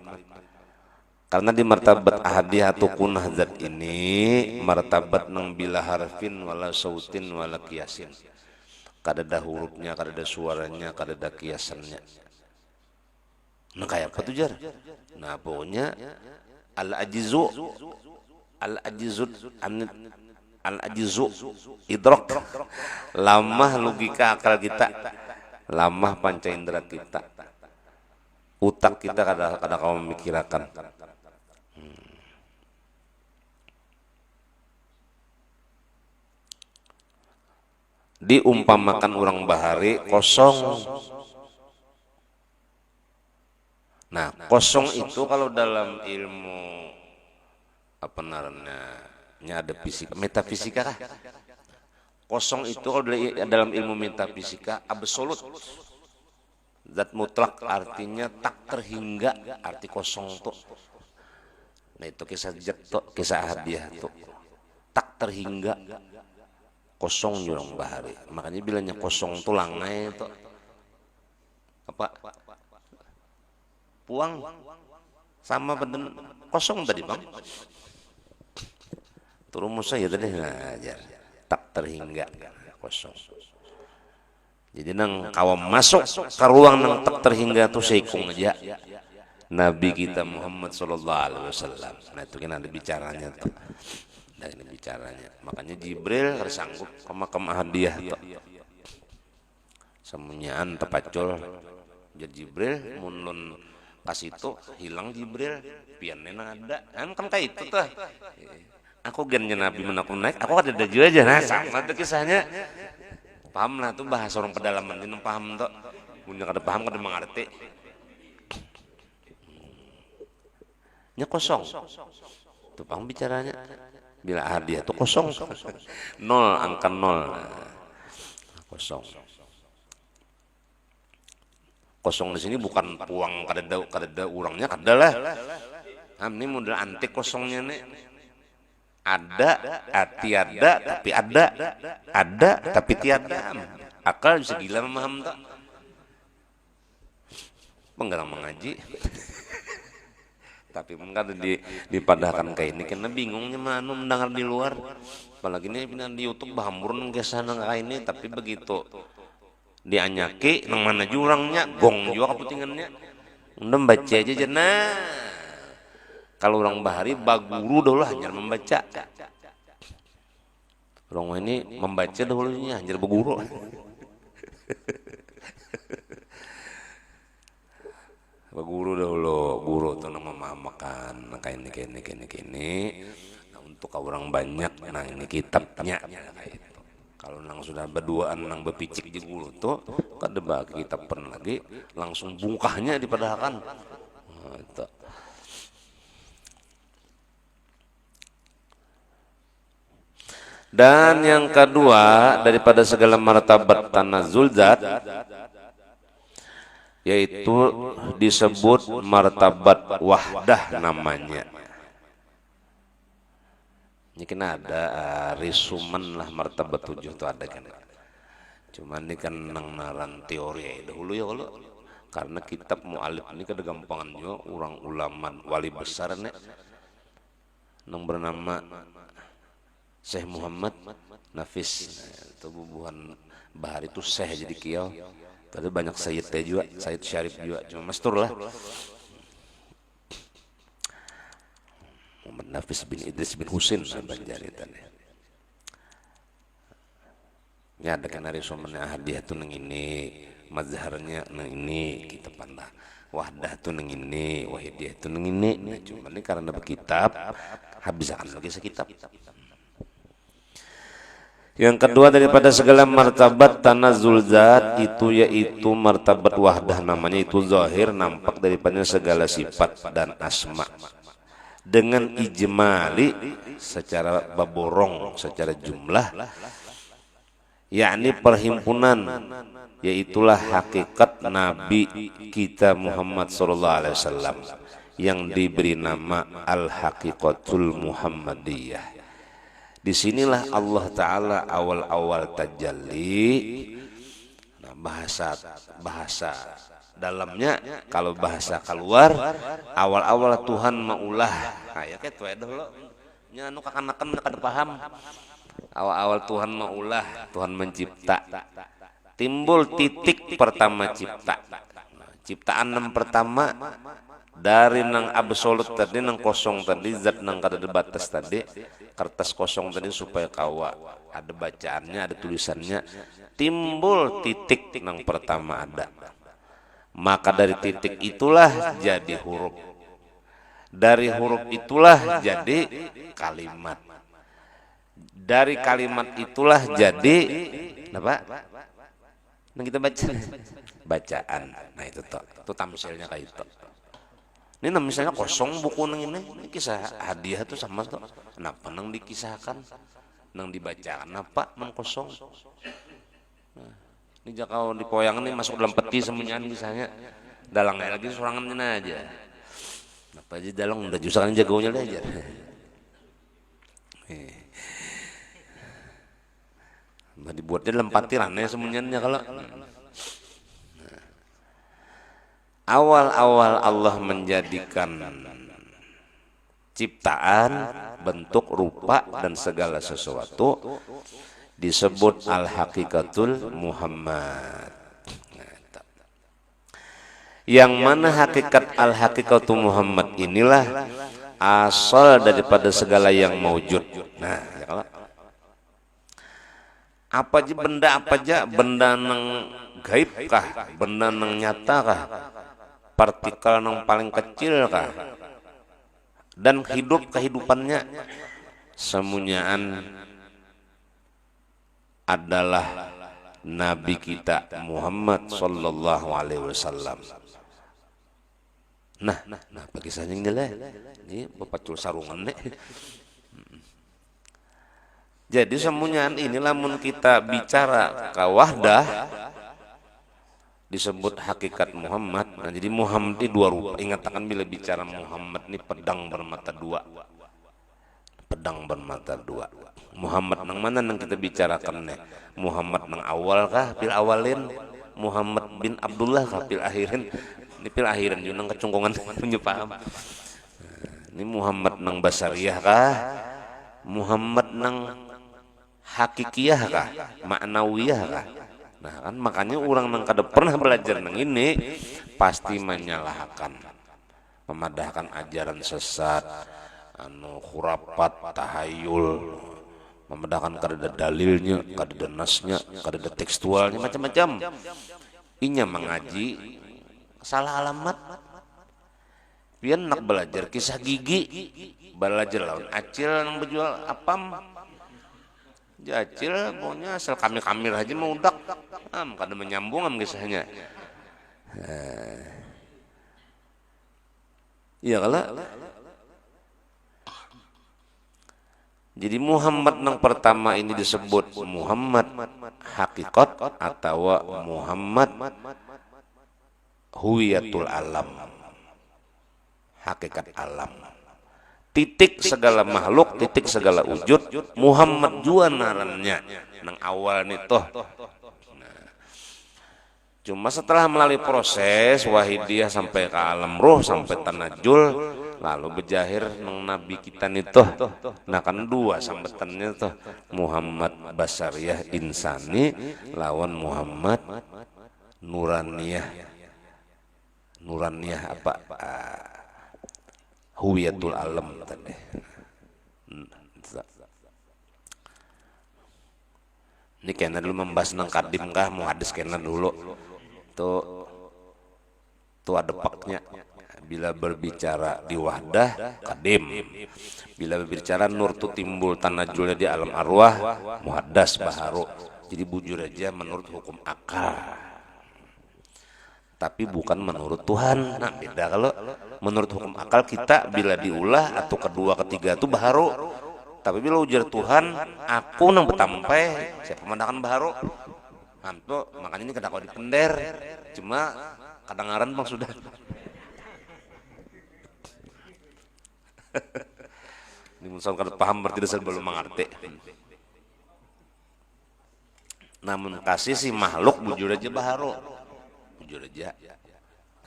Karena di martabat ahadiyatu kunah zat ini martabat nang bila harfin wala sautin wala kiasin. Kadada hurufnya, kadada suaranya, kadada kiasannya. Nah kayak apa tuh jar? Nah pokoknya al-ajizu idrok, lamah logika akal kita, lamah panca indera kita, utak kita kada kau memikirkan. Diumpamakan orang bahari kosong. Nah kosong itu kalau dalam ilmu apa namanya ada fisika, metafisika kah? Kosong itu kalau dalam ilmu metafisika absolut, zat mutlak, artinya tak terhingga, arti kosong tuh. Nah itu kisah jatuh, kisah hadiah tuh tak terhingga, kosong jurang bahari. Makanya bilangnya kosong tulangnya itu apa? Puang sama benden kosong tadi bang. Turumus saya tadi ngajar tak terhingga kosong. Jadi nang kawam masuk ke ruang nang tak terhingga tuh seikung aja Nabi kita Muhammad sallallahu alaihi wasallam. Nah itu kan ada bicaranya tuh. Nah ini bicaranya. Makanya Jibril harus sanggup ke makam ahadiyah tuh. Semuanyaan tepacul. Jadi Jibril munlun kasih itu hilang Jibril piannya ada kan kayak itu tuh. Aku gennya Nabi menaku naik, aku ada juga aja. Nah sama tuh kisahnya. Paham lah tuh bahasa orang pedalaman ini paham tuh. Punya kada paham kada mengerti. Nya kosong. Tuh paham bicaranya. Bila hadiah tuh kosong. Nol, angka nol. Kosong. Kosong di sini bukan puang kada urangnya kada lah. Ini model antik kosongnya nih. Ada, tiada, tapi ada, tapi tiada. Akal bisa gila memaham tak? Penggalang mengaji. Tapi mengkata dipadahkan kayak ini, karena bingungnya mana mendengar di luar. Apalagi ini di YouTube bahamurun ke sana kayak ini, tapi begitu dianyaki, nang mana jurangnya, gong juga keputingannya. Udah baca aja jenah. Kalau orang bahari baguru dahulu hanya membaca. Orang ini membaca dahulunya hanya baguru. Baguru dahulu, guru tuh nama memakan, kayak ini. Nah, untuk orang banyak, nah ini kitabnya. Kalau nang sudah berduaan, nang berpicik di guru tuh, kada bagi kitab pernah lagi, langsung bungkahnya dipadahkan. Nah, itu. Dan yang kedua daripada segala martabat tanazzul zat yaitu disebut martabat wahdah namanya. Ini kan ada risuman lah martabat 7 itu ada kan. Cuman ini kan nang naran teori dahulu ya kalau karena kitab mu'alif ini kada gampangan juga orang ulama wali besar nih nang bernama Syekh Muhammad Nafis. Itu bubuhan bahari itu Syekh jadi kiau. Tadi banyak Sayyidnya juga, Sayyid Syarif juga, cuma mastur lah. Muhammad Nafis bin Idris bin Husin Banjari tadi. Ini ada kan hari suamanya hadiah tuh neng ini, mazharnya neng ini, kita pandang. Wahdah tuh neng ini, wahidiyah tuh neng ini. Nah, cuma ini karena berkitab, habiskan lagi sekitab. Yang kedua daripada segala martabat tanazzul zat itu yaitu martabat wahdah namanya itu zahir nampak daripada segala sifat dan asma dengan ijmali secara baborong secara jumlah yakni perhimpunan yaitulah hakikat Nabi kita Muhammad sallallahu alaihi wasallam yang diberi nama Al-Haqiqatul Muhammadiyah. Disinilah Allah Ta'ala awal-awal tajalli. Nah, bahasa dalamnya kalau bahasa keluar awal-awal Tuhan maulah kayak itu ya dulu nya anu kakanakan kada paham awal-awal Tuhan maulah Tuhan mencipta timbul titik pertama cipta ciptaan yang pertama dari nang absolut tadi nang kosong tadi zat nang kada ada batas tadi kertas kosong tadi supaya kawa ada bacaannya ada tulisannya timbul titik nang pertama ada maka dari titik itulah jadi huruf dari huruf itulah jadi kalimat dari kalimat itulah jadi apa nah kita baca bacaan nah itu toh itu tamsilnya kayak itu ini nah, misalnya kosong buku nang ini kisah hadiah tuh sama tuh kenapa nang dikisahkan nang dibacakan apa nang kosong nah, ini kalau di poyangan ini masuk dalam peti semuanya misalnya dalangnya lagi sorangannya aja apa aja dalang udah justru kan jagonya aja dibuatnya dalam patirannya semuanya kalau awal-awal Allah menjadikan ciptaan bentuk rupa dan segala sesuatu disebut al-hakikatul Muhammad yang mana hakikat al-hakikatul Muhammad inilah asal daripada segala yang maujud nah apa aja benda nang gaib kah benda nang nyata kah partikel nang paling kecil kah dan kehidupannya semuanyaan adalah Nabi kita Muhammad sallallahu alaihi wasallam. Nah, bagi saya ini lah, ini bepacul sarungan nih. Jadi semuanyaan inilah mun kita bicara ke wahdah disebut hakikat Muhammad. Nah, jadi Muhammad ini dua rupa. Ingatkan bila bicara Muhammad ini pedang bermata dua. Pedang bermata dua. Muhammad nang mana nang kita bicarakan nih? Muhammad nang awal kah? Pil awalin. Muhammad bin Abdullah kah? Pil akhirin. Ini pil akhirin juga nang kecungkungan punya paham. Ini Muhammad nang basariyah kah? Muhammad nang hakikiyah kah? Ma'nawiyah kah? Nah kan makanya orang nang kada pernah belajar nang ini pasti menyalahkan, memadahkan ajaran sesat, anu khurafat, tahayul, memedahkan kada ada dalilnya, kada ada nasnya, kada ada tekstualnya macam-macam. Inya mengaji salah alamat. Pian nak belajar kisah gigi, belajar lawan acil nang berjual apam. Acil pokoknya asal kamil aja mau udak, kada menyambung kisahnya. Iya kalau jadi Muhammad yang pertama ini disebut Muhammad hakikat atau Muhammad huwiyatul alam, hakikat alam, titik segala makhluk, titik segala wujud. Muhammad jua narannya nang awal nih toh. Cuma setelah melalui proses wahidiyah sampai ke alam ruh sampai tanajul lalu berjahir nang nabi kita nih toh. Nah kan dua sambetannya toh, Muhammad basariyah insani lawan Muhammad nuraniyah apa huwiyatul alam tadi. Ini kena dulu membahas nang kadim kah mau hadis kena dulu tuh ada paknya. Bila berbicara di wahdah kadim, bila berbicara nur tu timbul tanajulnya di alam arwah muhaddas baharu. Jadi bujur aja menurut hukum akal, tapi bukan menurut Tuhan. Nah beda kalau menurut hukum akal kita bila diulah atau kedua ketiga itu baharu, tapi bila ujar Tuhan aku nang betampai saya pemandangan baharu hantu. Makanya ini kada kau dipender, cuma kadangaran bang sudah. Ini muncul kada paham berarti dasar belum mengerti. Namun kasih si makhluk bujur aja baharu, bujur aja.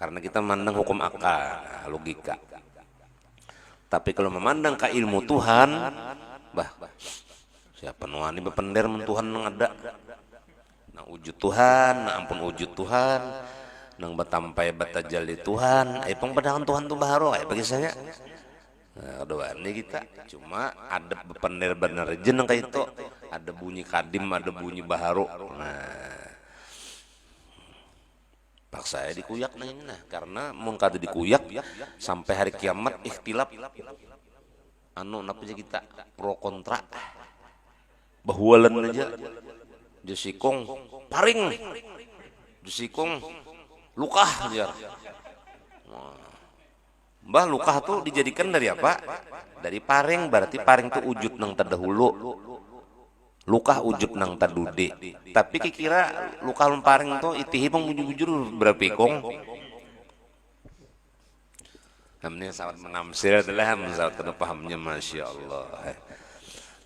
karena kita memandang hukum akal, logika. Tapi kalau memandang ke ilmu Tuhan, siapa nuani bepender men Tuhan nang ada, nang wujud Tuhan, nang ampun wujud Tuhan, nang batampai batajali Tuhan, pengbedahan Tuhan tuh baru, bagi saya. Nah, doa ini kita cuma ada bepender bener jeneng kayak itu, ada bunyi kadim, ada bunyi baharu. Nah, paksa saya dikuyak nah, karena mun kada dikuyak sampai hari kiamat ikhtilaf napa aja kita pro kontra bahualan aja jusikong paring jusikong lukah aja. Mbah lukah tuh dijadikan dari apa? Dari paring, berarti paring tuh wujud nang terdahulu, lukah wujud nang tadude. Tapi kira lukah paring tuh itihi pang bujur-bujur berapa kong. Namanya sawat menamsil adalah sawat kena pahamnya, masya Allah.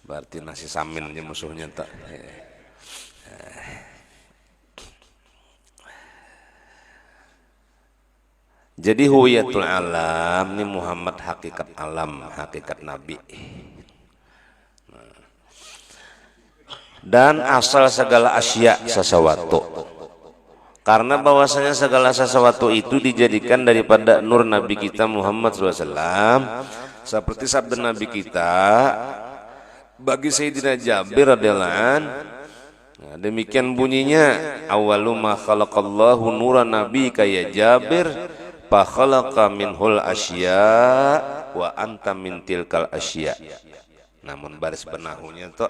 Berarti nasi saminnya musuhnya tak. Jadi huwiyatul alam ini Muhammad hakikat alam, hakikat Nabi. Dan asal segala asya sesuatu. Karena bahwasanya segala sesuatu itu dijadikan daripada nur Nabi kita Muhammad SAW. Seperti sabda Nabi kita bagi Sayyidina Jabir radhiyallahu anhu. Nah, demikian bunyinya, awalu ma khalaqallahu nuran nabi kaya Jabir fa khalaqa minhul asya wa anta min tilkal asya. Namun baris benahunya itu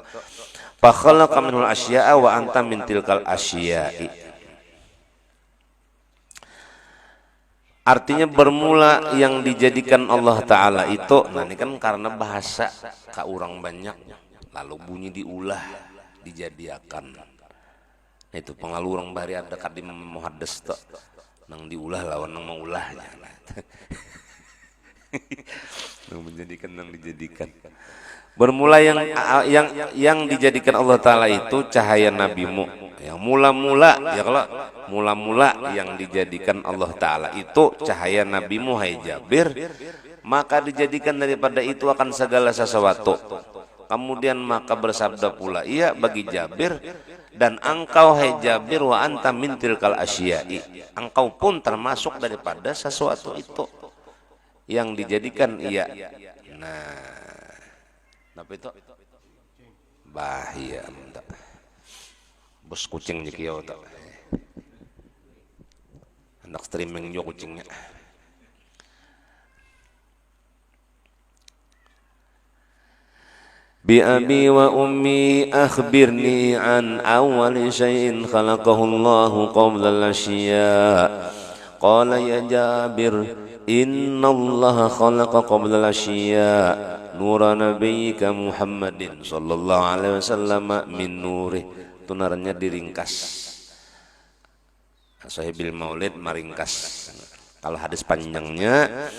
fa khalaqa minhul asya wa anta min tilkal asya'i. Artinya bermula yang dijadikan Allah Ta'ala itu, nah ini kan karena bahasa ka urang banyak, lalu bunyi diulah, dijadiakan. Itu pengalu orang bahari ada kadim muhaddes tuh, nang diulah lawan nang maulahnya. Nang menjadikan, nang dijadikan. Bermula yang dijadikan Allah Ta'ala itu cahaya nabimu. Yang mula-mula, ya kalau mula-mula yang dijadikan Allah Ta'ala itu cahaya nabimu hai Jabir, maka dijadikan daripada itu akan segala sesuatu. Kemudian maka bersabda pula ia bagi Jabir, dan engkau hai Jabir wa anta min tilkal asya'i, engkau pun termasuk daripada sesuatu itu yang dijadikan ia. Nah, apa itu? Bahaya mentak. Bos kucing nyekiau tak. Anak streaming juga kucingnya. Bi abi wa ummi akhbirni an awwali syai'in khalaqahu Allahu qabla al-asya. Qala ya Jabir, inna Allah khalaqa qabla al-asya nura nabiyyika Muhammadin sallallahu alaihi wasallam min nurih. Itu naranya diringkas. Sahibil Maulid meringkas. Kalau hadis panjangnya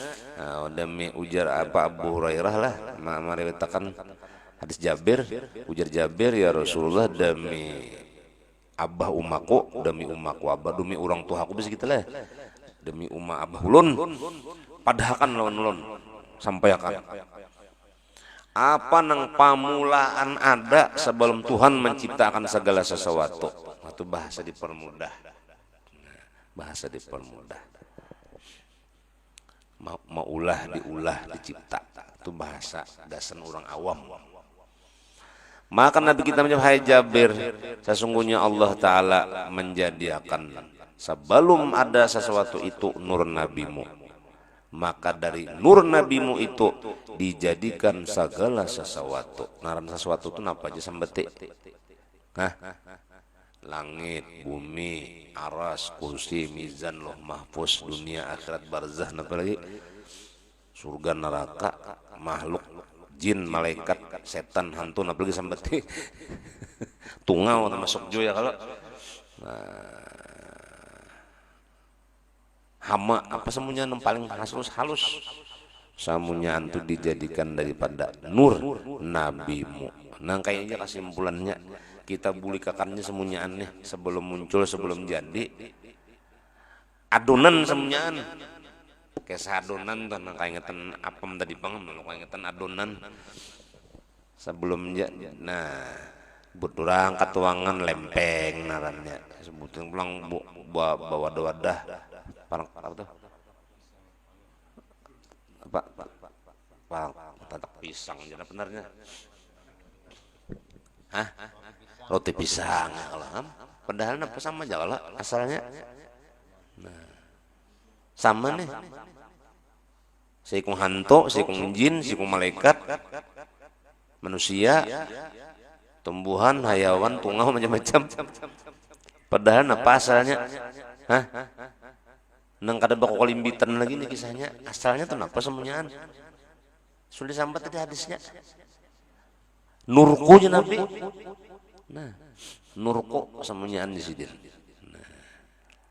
demi ujar apa Abu Hurairah lah meriwayatkan hadis Jabir, ujar Jabir, ya Rasulullah, demi abah umaku, demi umaku abah, demi orang tuaku bisa gitu lah, demi umah abah ulun padahakan lawan-lawan sampaikan apa nang pamulaan ada sebelum Tuhan menciptakan segala sesuatu. Itu bahasa dipermudah. Bahasa dipermudah. Maulah diulah dicipta. Itu bahasa dasan orang awam. Maka Nabi kita menjawab, hai Jabir, sesungguhnya Allah Ta'ala menjadikan sebelum ada sesuatu itu nur nabimu. Maka dari nur nabimu itu dijadikan segala sesuatu. Naran sesuatu itu apa aja sambete? Langit, bumi, aras, kursi, mizan, loh mahfuz, dunia, akhirat, barzah, apa lagi? Surga, neraka, makhluk, jin, malaikat, setan, hantu, apa lagi sambete? Tungau termasuk juga ya kalau. Hama apa semuanya yang paling halus samunya itu dijadikan daripada nur nabimu. Nah kayaknya kesimpulannya kita bulikakannya semuanya aneh sebelum muncul, sebelum jadi adonan semuanyaan kayak adonan tuh kaingetan apem tadi pang kaingetan adonan sebelumnya. Nah buturang katuangan lempeng narannya sebutin pulang bawa wadah parang apa tuh apa tatak pisang jadi benarnya hah roti pisang kalau padahal apa sama aja kalau asalnya sama nih sikung hantu, sikung jin, sikung malaikat, manusia, tumbuhan, hayawan, tungau macam-macam. Padahal apa asalnya? Hah? Nang kada bakal kalimbitan lagi nih kisahnya. Asalnya tuh apa semuanya? Sudah sampai tadi hadisnya. Nurku aja Nabi. Nah, nurku semuanya di sidin. Nah,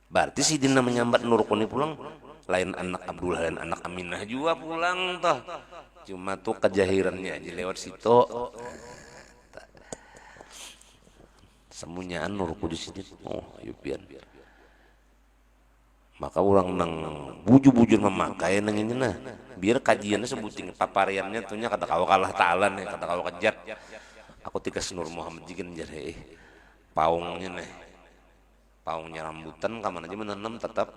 berarti sidin namanya nyambat nurku nih pulang. Lain anak Abdullah dan anak Aminah juga pulang toh, cuma tuh kejahirannya aja lewat situ. Semuanyaan nurku di sini. Oh yupian maka orang nang bujur-bujur memakai nang ini nah biar kajiannya sebutin papariannya tuhnya kata kau kalah ta'ala nih kata kau kejat aku tiga Nur Muhammad jigen jadi paungnya nih paungnya rambutan kaman aja menanam tetap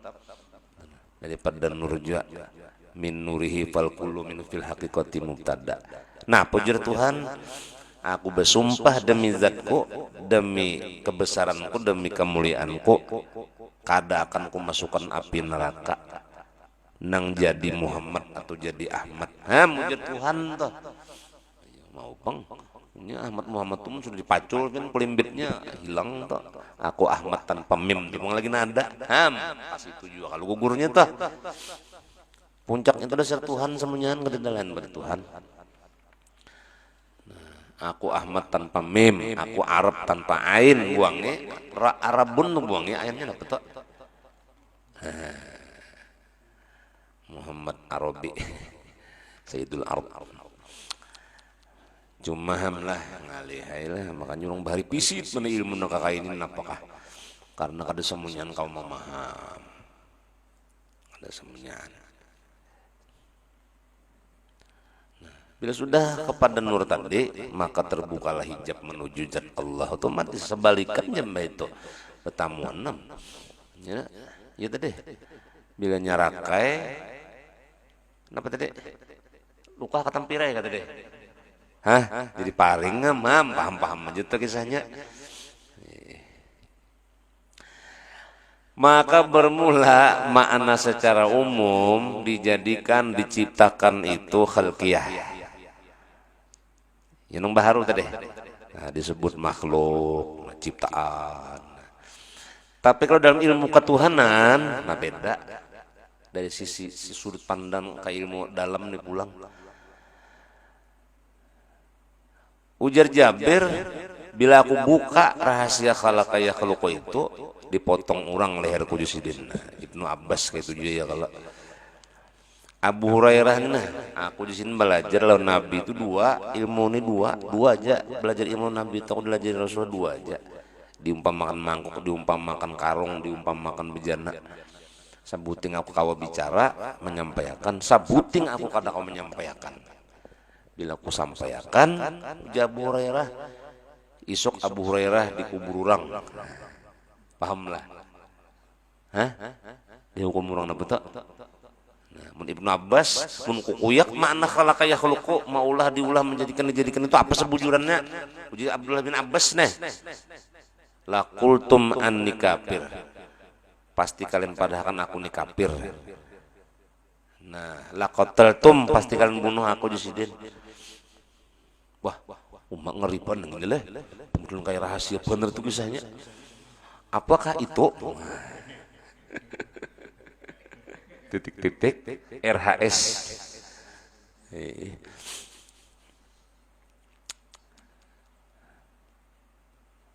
daripada nurja min nurihi fal kullu min fil haqiqati mubtada. Nah puji Tuhan aku bersumpah demi zatku demi kebesaranku demi kemuliaanku kada akan ku masukkan api neraka nang jadi Muhammad atau jadi Ahmad. Puji Tuhan toh mau bang ini Ahmad Muhammad tuh sudah dipacul kan pelimbitnya hilang toh aku Ahmad tanpa mim cuma lagi nada pas itu juga kalau gugurnya toh puncaknya itu dasar Tuhan semuanya kededalan pada Tuhan. Nah, aku Ahmad tanpa mim aku Arab tanpa ain buangnya Arabun tuh buangnya ainnya apa toh Muhammad Arabi Sayyidul Arab cuma hamlah ngalihai lah makanya orang bahari pisit mana ilmu nak kakainin apakah karena kada semuanya kau memaham ada semuanya. Nah, bila sudah kepada nur tadi maka terbukalah hijab menuju zat Allah otomatis sebalikannya mbak itu petamuan enam ya tadi bila nyarakai apa tadi luka katampirai kata deh jadi paring paham aja tuh kisahnya. Maka bermula makna secara umum dijadikan diciptakan itu khalqiyah yang baru tadi disebut makhluk ciptaan. Tapi kalau dalam ilmu ketuhanan beda dari sisi sudut pandang ke ilmu dalam nih pulang. Ujar Jabir, bila aku buka rahasia khalaqaya khaluqo itu, dipotong orang leherku di sidin. Ibnu Abbas kayak itu juga ya kalau Abu Hurairah nah, aku di sini belajar lawan Nabi itu dua, ilmu ini dua aja belajar ilmu Nabi itu aku belajar Rasulullah dua aja. Diumpamakan mangkuk, diumpamakan karung, diumpamakan bejana. Sabuting aku kawa bicara, menyampaikan, sabuting aku kada kau menyampaikan. Bila aku sampaikan Abu Hurairah isok Abu Hurairah dikubur orang pahamlah dihukum orang apa tak mun Ibnu Abbas mun kukuyak makna khalaqaya khuluqu maulah diulah menjadikan itu apa sebujurannya uji Abdullah bin Abbas nih la qultum anni kafir pasti kalian padahkan aku nih kafir. Nah la qataltum pasti kalian bunuh aku di sidin. Wah, umat ngeriban ini lah. Mungkin kayak rahasia bener tuh kisahnya. Apakah itu? Titik-titik RHS.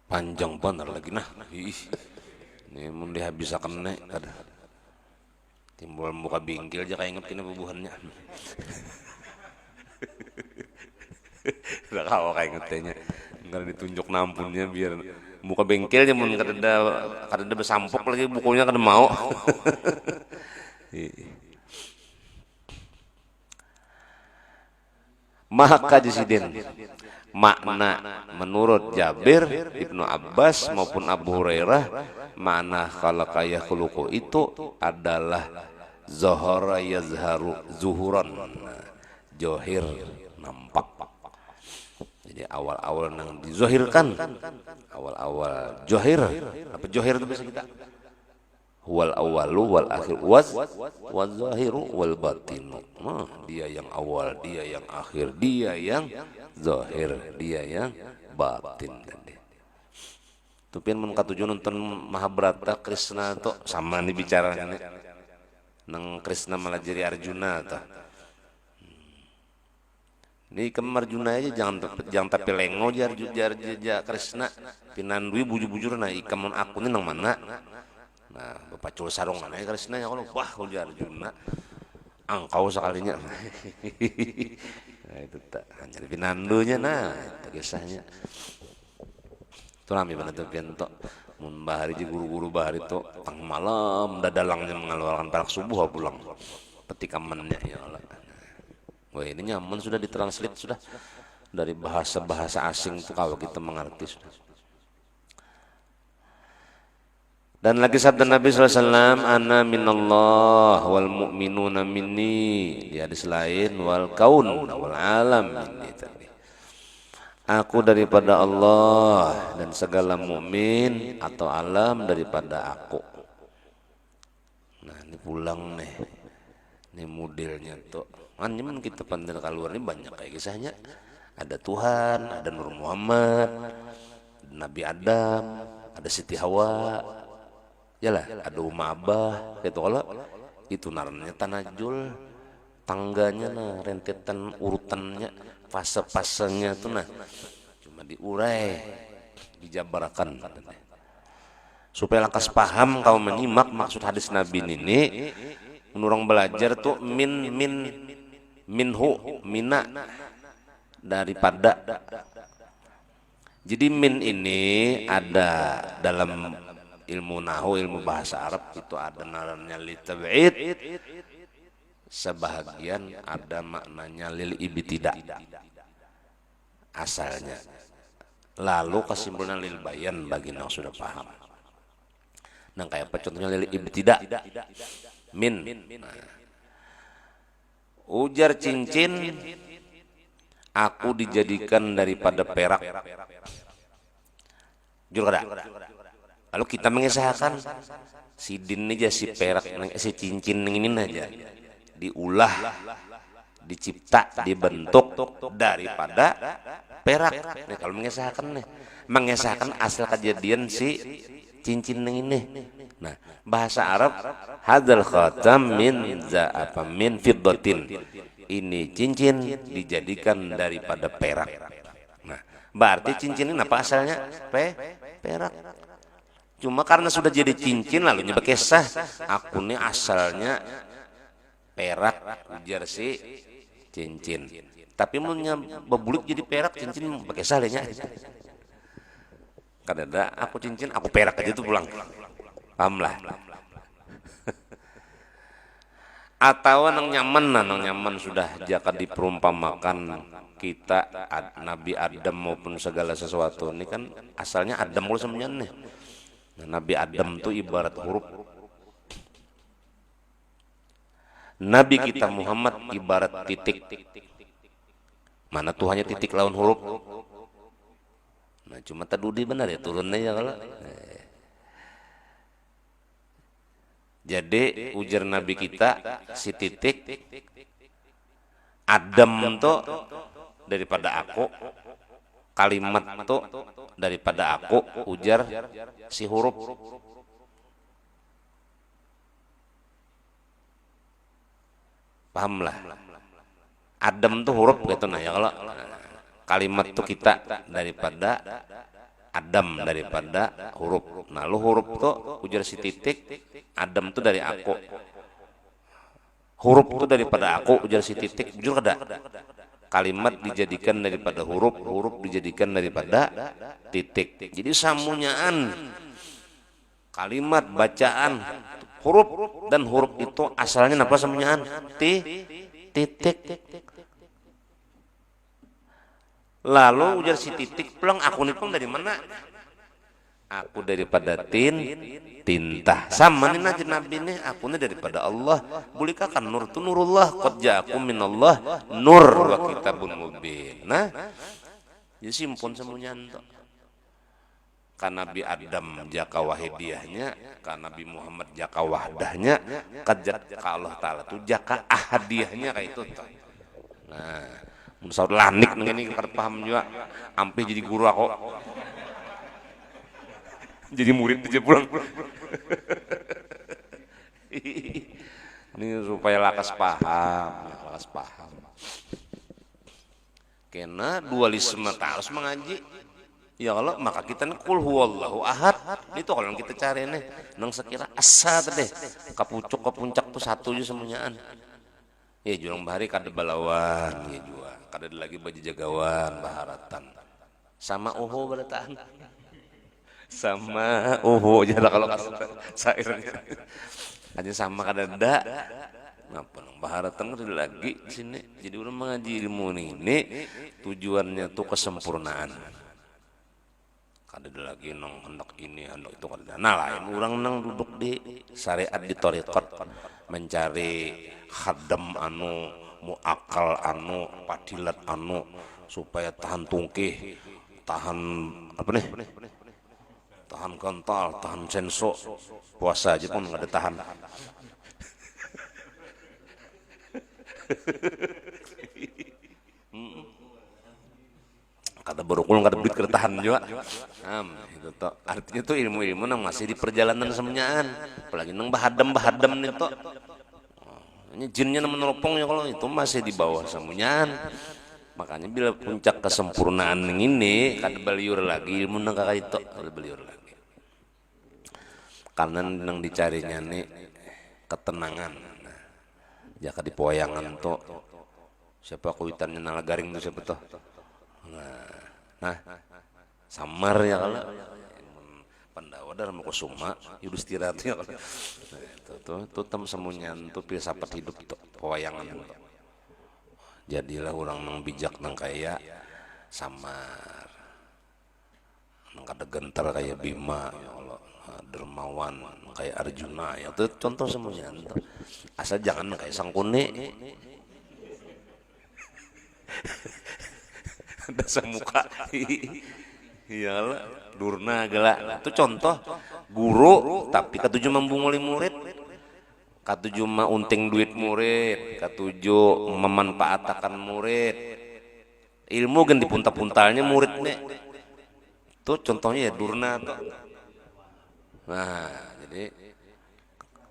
Panjang bener lagi nah. Ini mau dihabiskan nih. Timbul muka bingkil aja kayak inget kini bubuhannya. Udah kau kayak ngetenya nggak ditunjuk nampunnya biar Buka bengkelnya mun kada besampok lagi bukunya kada mau. Maka jisidin makna menurut Jabir, Ibnu Abbas maupun Abu Hurairah, makna khalaqa yakhluqu itu adalah zahara yazharu zuhuran, johir nampak. Jadi awal-awal yang dizohirkan, awal-awal johir. Apa johir itu bisa kita? Wal awalu wal akhir waz zahiru wal batinu. Nah, dia yang awal, dia yang akhir, dia yang zahir, dia yang batin tadi. Tupian mun katujuan nonton Mahabharata Krishna tuh sama nih bicaranya nang Krishna melajari Arjuna tuh. Ini kemar Arjuna aja jangan tapi lengo jar Krishna pinandui bujur-bujur nah ikamun aku ini nang mana. Nah, bapak cul sarung mana ya Krishna ya kalau wah ujar Arjuna angkau sekalinya. Nah, itu tak hanya pinandunya nah itu kisahnya. Itu rame banget tuh pianto mun bahari ji guru-guru bahari tuh tang malam dadalangnya mengeluarkan perak subuh pulang petik amannya ya Allah. Wah ini nyaman sudah ditranslate sudah dari bahasa-bahasa asing tuh kalau kita mengerti sudah. Dan lagi sabda Nabi SAW, ana minallah wal mu'minuna minni. Di hadis lain, wal kaun wal alam minni tadi. Aku daripada Allah dan segala mukmin atau alam daripada aku. Nah ini pulang nih, ini modelnya tuh. Anjaman kita pandang keluar ini banyak kayak kisahnya. Ada Tuhan, ada Nur Muhammad, Nabi Adam, ada Siti Hawa. Yalah, ada Abah, gitu kalau itu naranya tanajul, tangganya nah, rentetan urutannya, fase-fasenya tuh nah, cuma diurai, dijabarkan, supaya lakas paham kau menyimak maksud hadis Nabi ini, menurang belajar tuh minhu, mina daripada. Jadi min ini ada dalam ilmu nahu, ilmu bahasa Arab itu ada namanya li tab'id, sebahagian ada maknanya lil ibtida asalnya, lalu kesimpulan lil bayan bagi yang sudah paham. Nah kayak apa contohnya lil ibtida min, nah, ujar cincin aku dijadikan daripada perak, jujur kada. Lalu kita mengesahkan si din aja, si perak, si cincin ini aja diulah, dicipta, dibentuk daripada perak. Nah, kalau mengesahkan asal kejadian si cincin ini. Nah, bahasa Arab hadzal khatam min fiddatin. Ini cincin dijadikan daripada perak. Nah, berarti cincin ini apa asalnya? Perak. Cuma karena sudah jadi cincin lalu nyebab kisah aku ini asalnya perak, ujar si cincin. Tapi mau bebulik jadi perak cincin pakai salahnya. Kadang aku cincin aku perak aja tuh pulang. Paham lah. Atau nang nyaman sudah jaka diperumpamakan kita Nabi Adam maupun segala sesuatu ini kan asalnya Adam mulu sebenarnya nih. Nah, Nabi Adam itu ibarat huruf, Nabi kita Muhammad ibarat titik. Mana Tuhannya titik lawan huruf? Nah cuma tadudi benar ya turunnya ya kalau. Jadi ujar Nabi kita si titik, Adam tuh daripada aku, kalimat tuh daripada aku, ujar si huruf. Pahamlah. Adam tuh huruf gitu nah ya kalau kalimat tuh kita daripada Adam, daripada huruf. Nah lu huruf tuh ujar si titik, Adam tuh dari aku. Huruf tuh daripada aku, ujar si titik, jujur kada. kalimat dijadikan daripada huruf, huruf dijadikan daripada titik. Jadi samunyaan kalimat, bacaan, huruf, dan huruf itu asalnya apa samunyaan? Titik. Lalu ujar si titik, pulang aku nih dari mana? Aku daripada tinta. Sama nih naji nabi nih, aku nih daripada Allah. Bolehkah kan nur itu nurullah, qad ja'akum minallah nur wa kitabun mubin. Nah, jadi simpun samunyaan tuh. Kan Nabi Adam jaka wahidiyahnya, kan Nabi Muhammad jaka wahdahnya, kajat ka Allah Ta'ala tuh jaka ahadiyahnya kayak itu tuh. Nah, menurut lanik ini kada paham juga, ampe jadi guru aku. Jadi murid aja pulang. Ini supaya lakas paham. Kena dualisme harus mengaji. Ya Allah, maka kita nih kul huwallahu ahad. Itu kalau kita cari nih, nang sekira asa teh. Kapucuk ke puncak tuh satu aja semuanyaan. Ya jurang bahari kada balawan, ya jua. Kada lagi baju jagawan, baharatan. Sama uhu balataan. Sama jalan kalau sairnya. Aja sama kada ada. Ngapa nang baharatan kada lagi di sini. Jadi orang mengaji ilmu ini tujuannya tuh kesempurnaan. Kada ada lagi nang hendak ini hendak itu kada. Nah lain orang nang duduk di syariat di thariqat mencari khadam anu muakal anu padilat anu supaya tahan tungkih, tahan apa nih? Tahan kental, tahan senso. Puasa aja pun nggak ada tahan. Kata berukul kata duit kata tahan juga. Itu toh. Artinya tuh ilmu-ilmu nang masih di perjalanan semuanyaan. Apalagi nang bahadam nih toh. Ini jinnya nang meneropong ya kalau itu masih di bawah semuanyaan. Makanya bila puncak kesempurnaan ini kada beliur lagi ilmu nang kakak itu kada beliur lagi. Karena nang dicarinya nih ketenangan. Nah, jaka di poyangan tuh siapa kuitannya nang garing tuh siapa tuh. Nah, samar ya kalau Pandawa dalam kusuma Yudhistira tuh ya kalau itu tem semuanya tuh filsafat hidup tuh pewayangan. Jadilah orang nang bijak nang kaya samar, nang kada gentar kayak Bima ya Allah, dermawan kayak Arjuna ya itu contoh semuanya tuh. Asal jangan kayak Sangkuni. Ada semuka iyalah durna gala itu contoh guru tapi katujuh membunguli murid, katujuh mah unting duit murid, katujuh memanfaatkan murid, ilmu gen dipunta-puntalnya muridnya itu contohnya ya durna tuh. Nah jadi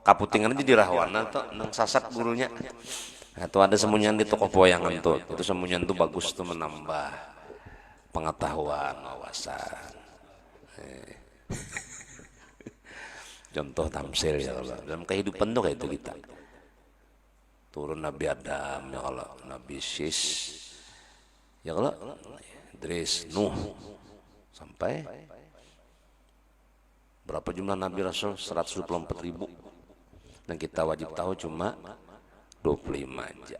kaputingan jadi rahwana tuh nang sasat gurunya. Nah, itu ada sembunyian di toko poyangan tuh. Itu sembunyian tuh bagus tuh menambah pengetahuan, wawasan. Contoh tamsil ya Allah. Dalam kehidupan tuh kayak itu kita. Turun Nabi Adam ya Allah, Nabi Sis. Ya Allah, Idris, Nuh. Sampai berapa jumlah Nabi Rasul? 124.000. Dan kita wajib tahu cuma 25 aja.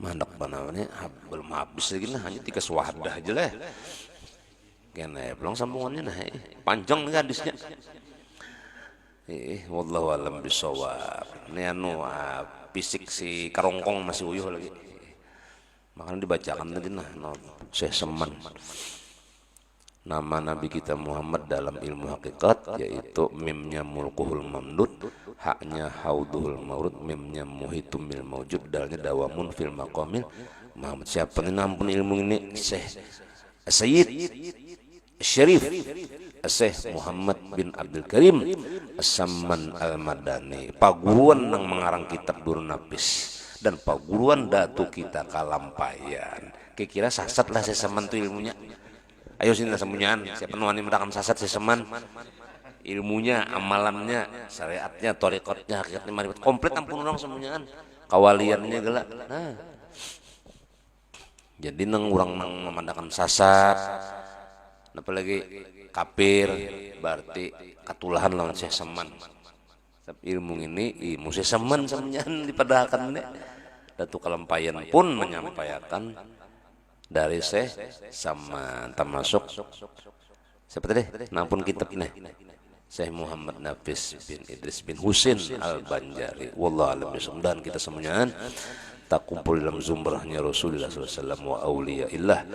Mandak banawanya belum habis lagi nah, hanya 3 swahadah aja lah. Kena pulang sambungannya nah, panjang nih hadisnya. Wallahu alam bisawab. Ini anu fisik si Karongkong masih uyuh lagi. Makanya dibacakan tadi nah, Syekh Seman. Nama Nabi kita Muhammad dalam ilmu hakikat yaitu mimnya mulkuhul mamdud, haknya hauduhul maurud, mimnya muhitum bil maujud, dalnya dawamun fil maqamil Muhammad. Siapa nih nampun ilmu ini? Syekh Sayyid Syarif Syekh Muhammad bin Abdul Karim As-Samman Al-Madani, paguruan nang mengarang kitab Durun Nafis dan paguruan datu kita kalampayan. Kira-kira sasat lah Syekh Saman tuh ilmunya. Ayo sini sembunyian, siapa nuani merakan sasat seseman ilmunya, amalannya, syariatnya, thariqatnya, hakikatnya, marifat komplit ampun orang sembunyian, kawaliannya gelak. Nah, Jadi nang urang nang memandangkan sasa, apalagi kafir berarti katulahan lawan Syekh Saman. Tapi ilmu ini ilmu Syekh Saman sampeyan dipadahkan ne. Datu Kalampayan pun menyampaikan dari Syekh Saman termasuk siapa tadi? Nampun kitab nih. Syekh Muhammad Nafis bin Idris bin Husin Al-Banjari. Wallahu a'lam bishawab. Dan kita semuanya tak kumpul dalam zumrahnya Rasulullah SAW wa auliyaillah.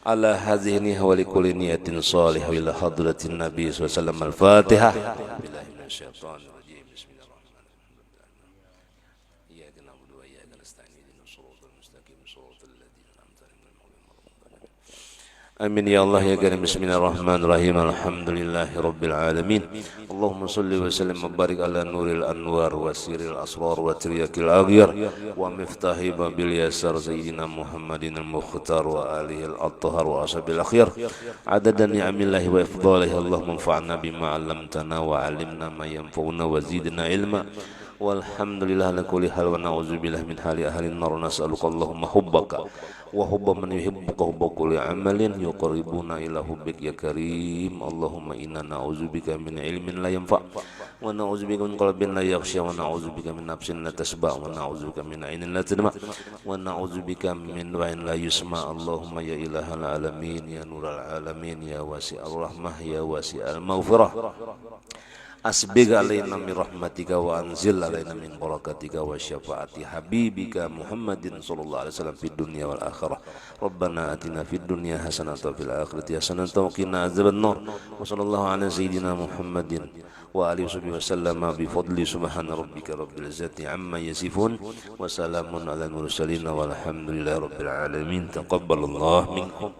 Ala hadhihi niyah wa likulli niyatin salihah ila hadratin Nabi SAW. Al-Fatihah. Billahi minasyaitonir rajim. Bismillahirrahmanirrahim. Iyyaka na'budu wa iyyaka nasta'in. Ihdinas siratal mustaqim. Siratal ladzina an'amta 'alaihim ghairil maghdubi 'alaihim. Amin ya Allah ya karim. Bismillahirrahmanirrahim. Alhamdulillahi rabbil alamin. Allahumma salli wa sallim wa barik ala nuril anwar wa siril asrar wa tiryakil aghyar wa miftahi babil yasar sayyidina Muhammadin al-mukhtar wa alihi al-athhar wa ashabil akhyar adadan ni'amillahi wa ifdalihi. Allahumma anfa'na bima 'allamtana wa 'allimna ma yanfa'una wa zidna ilma. Walhamdulillah ala kulli hal wa na'udzubillah min hali ahli an-nar. Nas'aluka Allahumma hubbaka wa hubba man yuhibbuka hubba kulli amalin yuqarribuna ila hubbik ya karim. Allahumma inna na'udzubika min ilmin la yanfa' wa na'udzubika min qalbin la yakhsha wa na'udzubika min nafsin la tasba' wa na'udzubika min 'ainin la tadma' wa na'udzubika min wa'in la yusma'. Allahumma ya ilahal alamin ya nural alamin ya wasi'ar rahmah ya wasi'al maghfirah. Asbigh alaina min rahmatika wa anzil alaina min barakatika wa syafaati habibika Muhammadin sallallahu alaihi wasallam fid dunya wal akhirah. Rabbana atina fid dunya hasanatan wa fil akhirati hasanatan wa qina adzabannar. Wa sallallahu ala sayyidina Muhammadin wa alihi wasallam bi fadli subhana rabbika rabbil izzati amma yasifun wa salamun alal mursalin walhamdulillahi rabbil alamin. Taqabbalallahu minkum.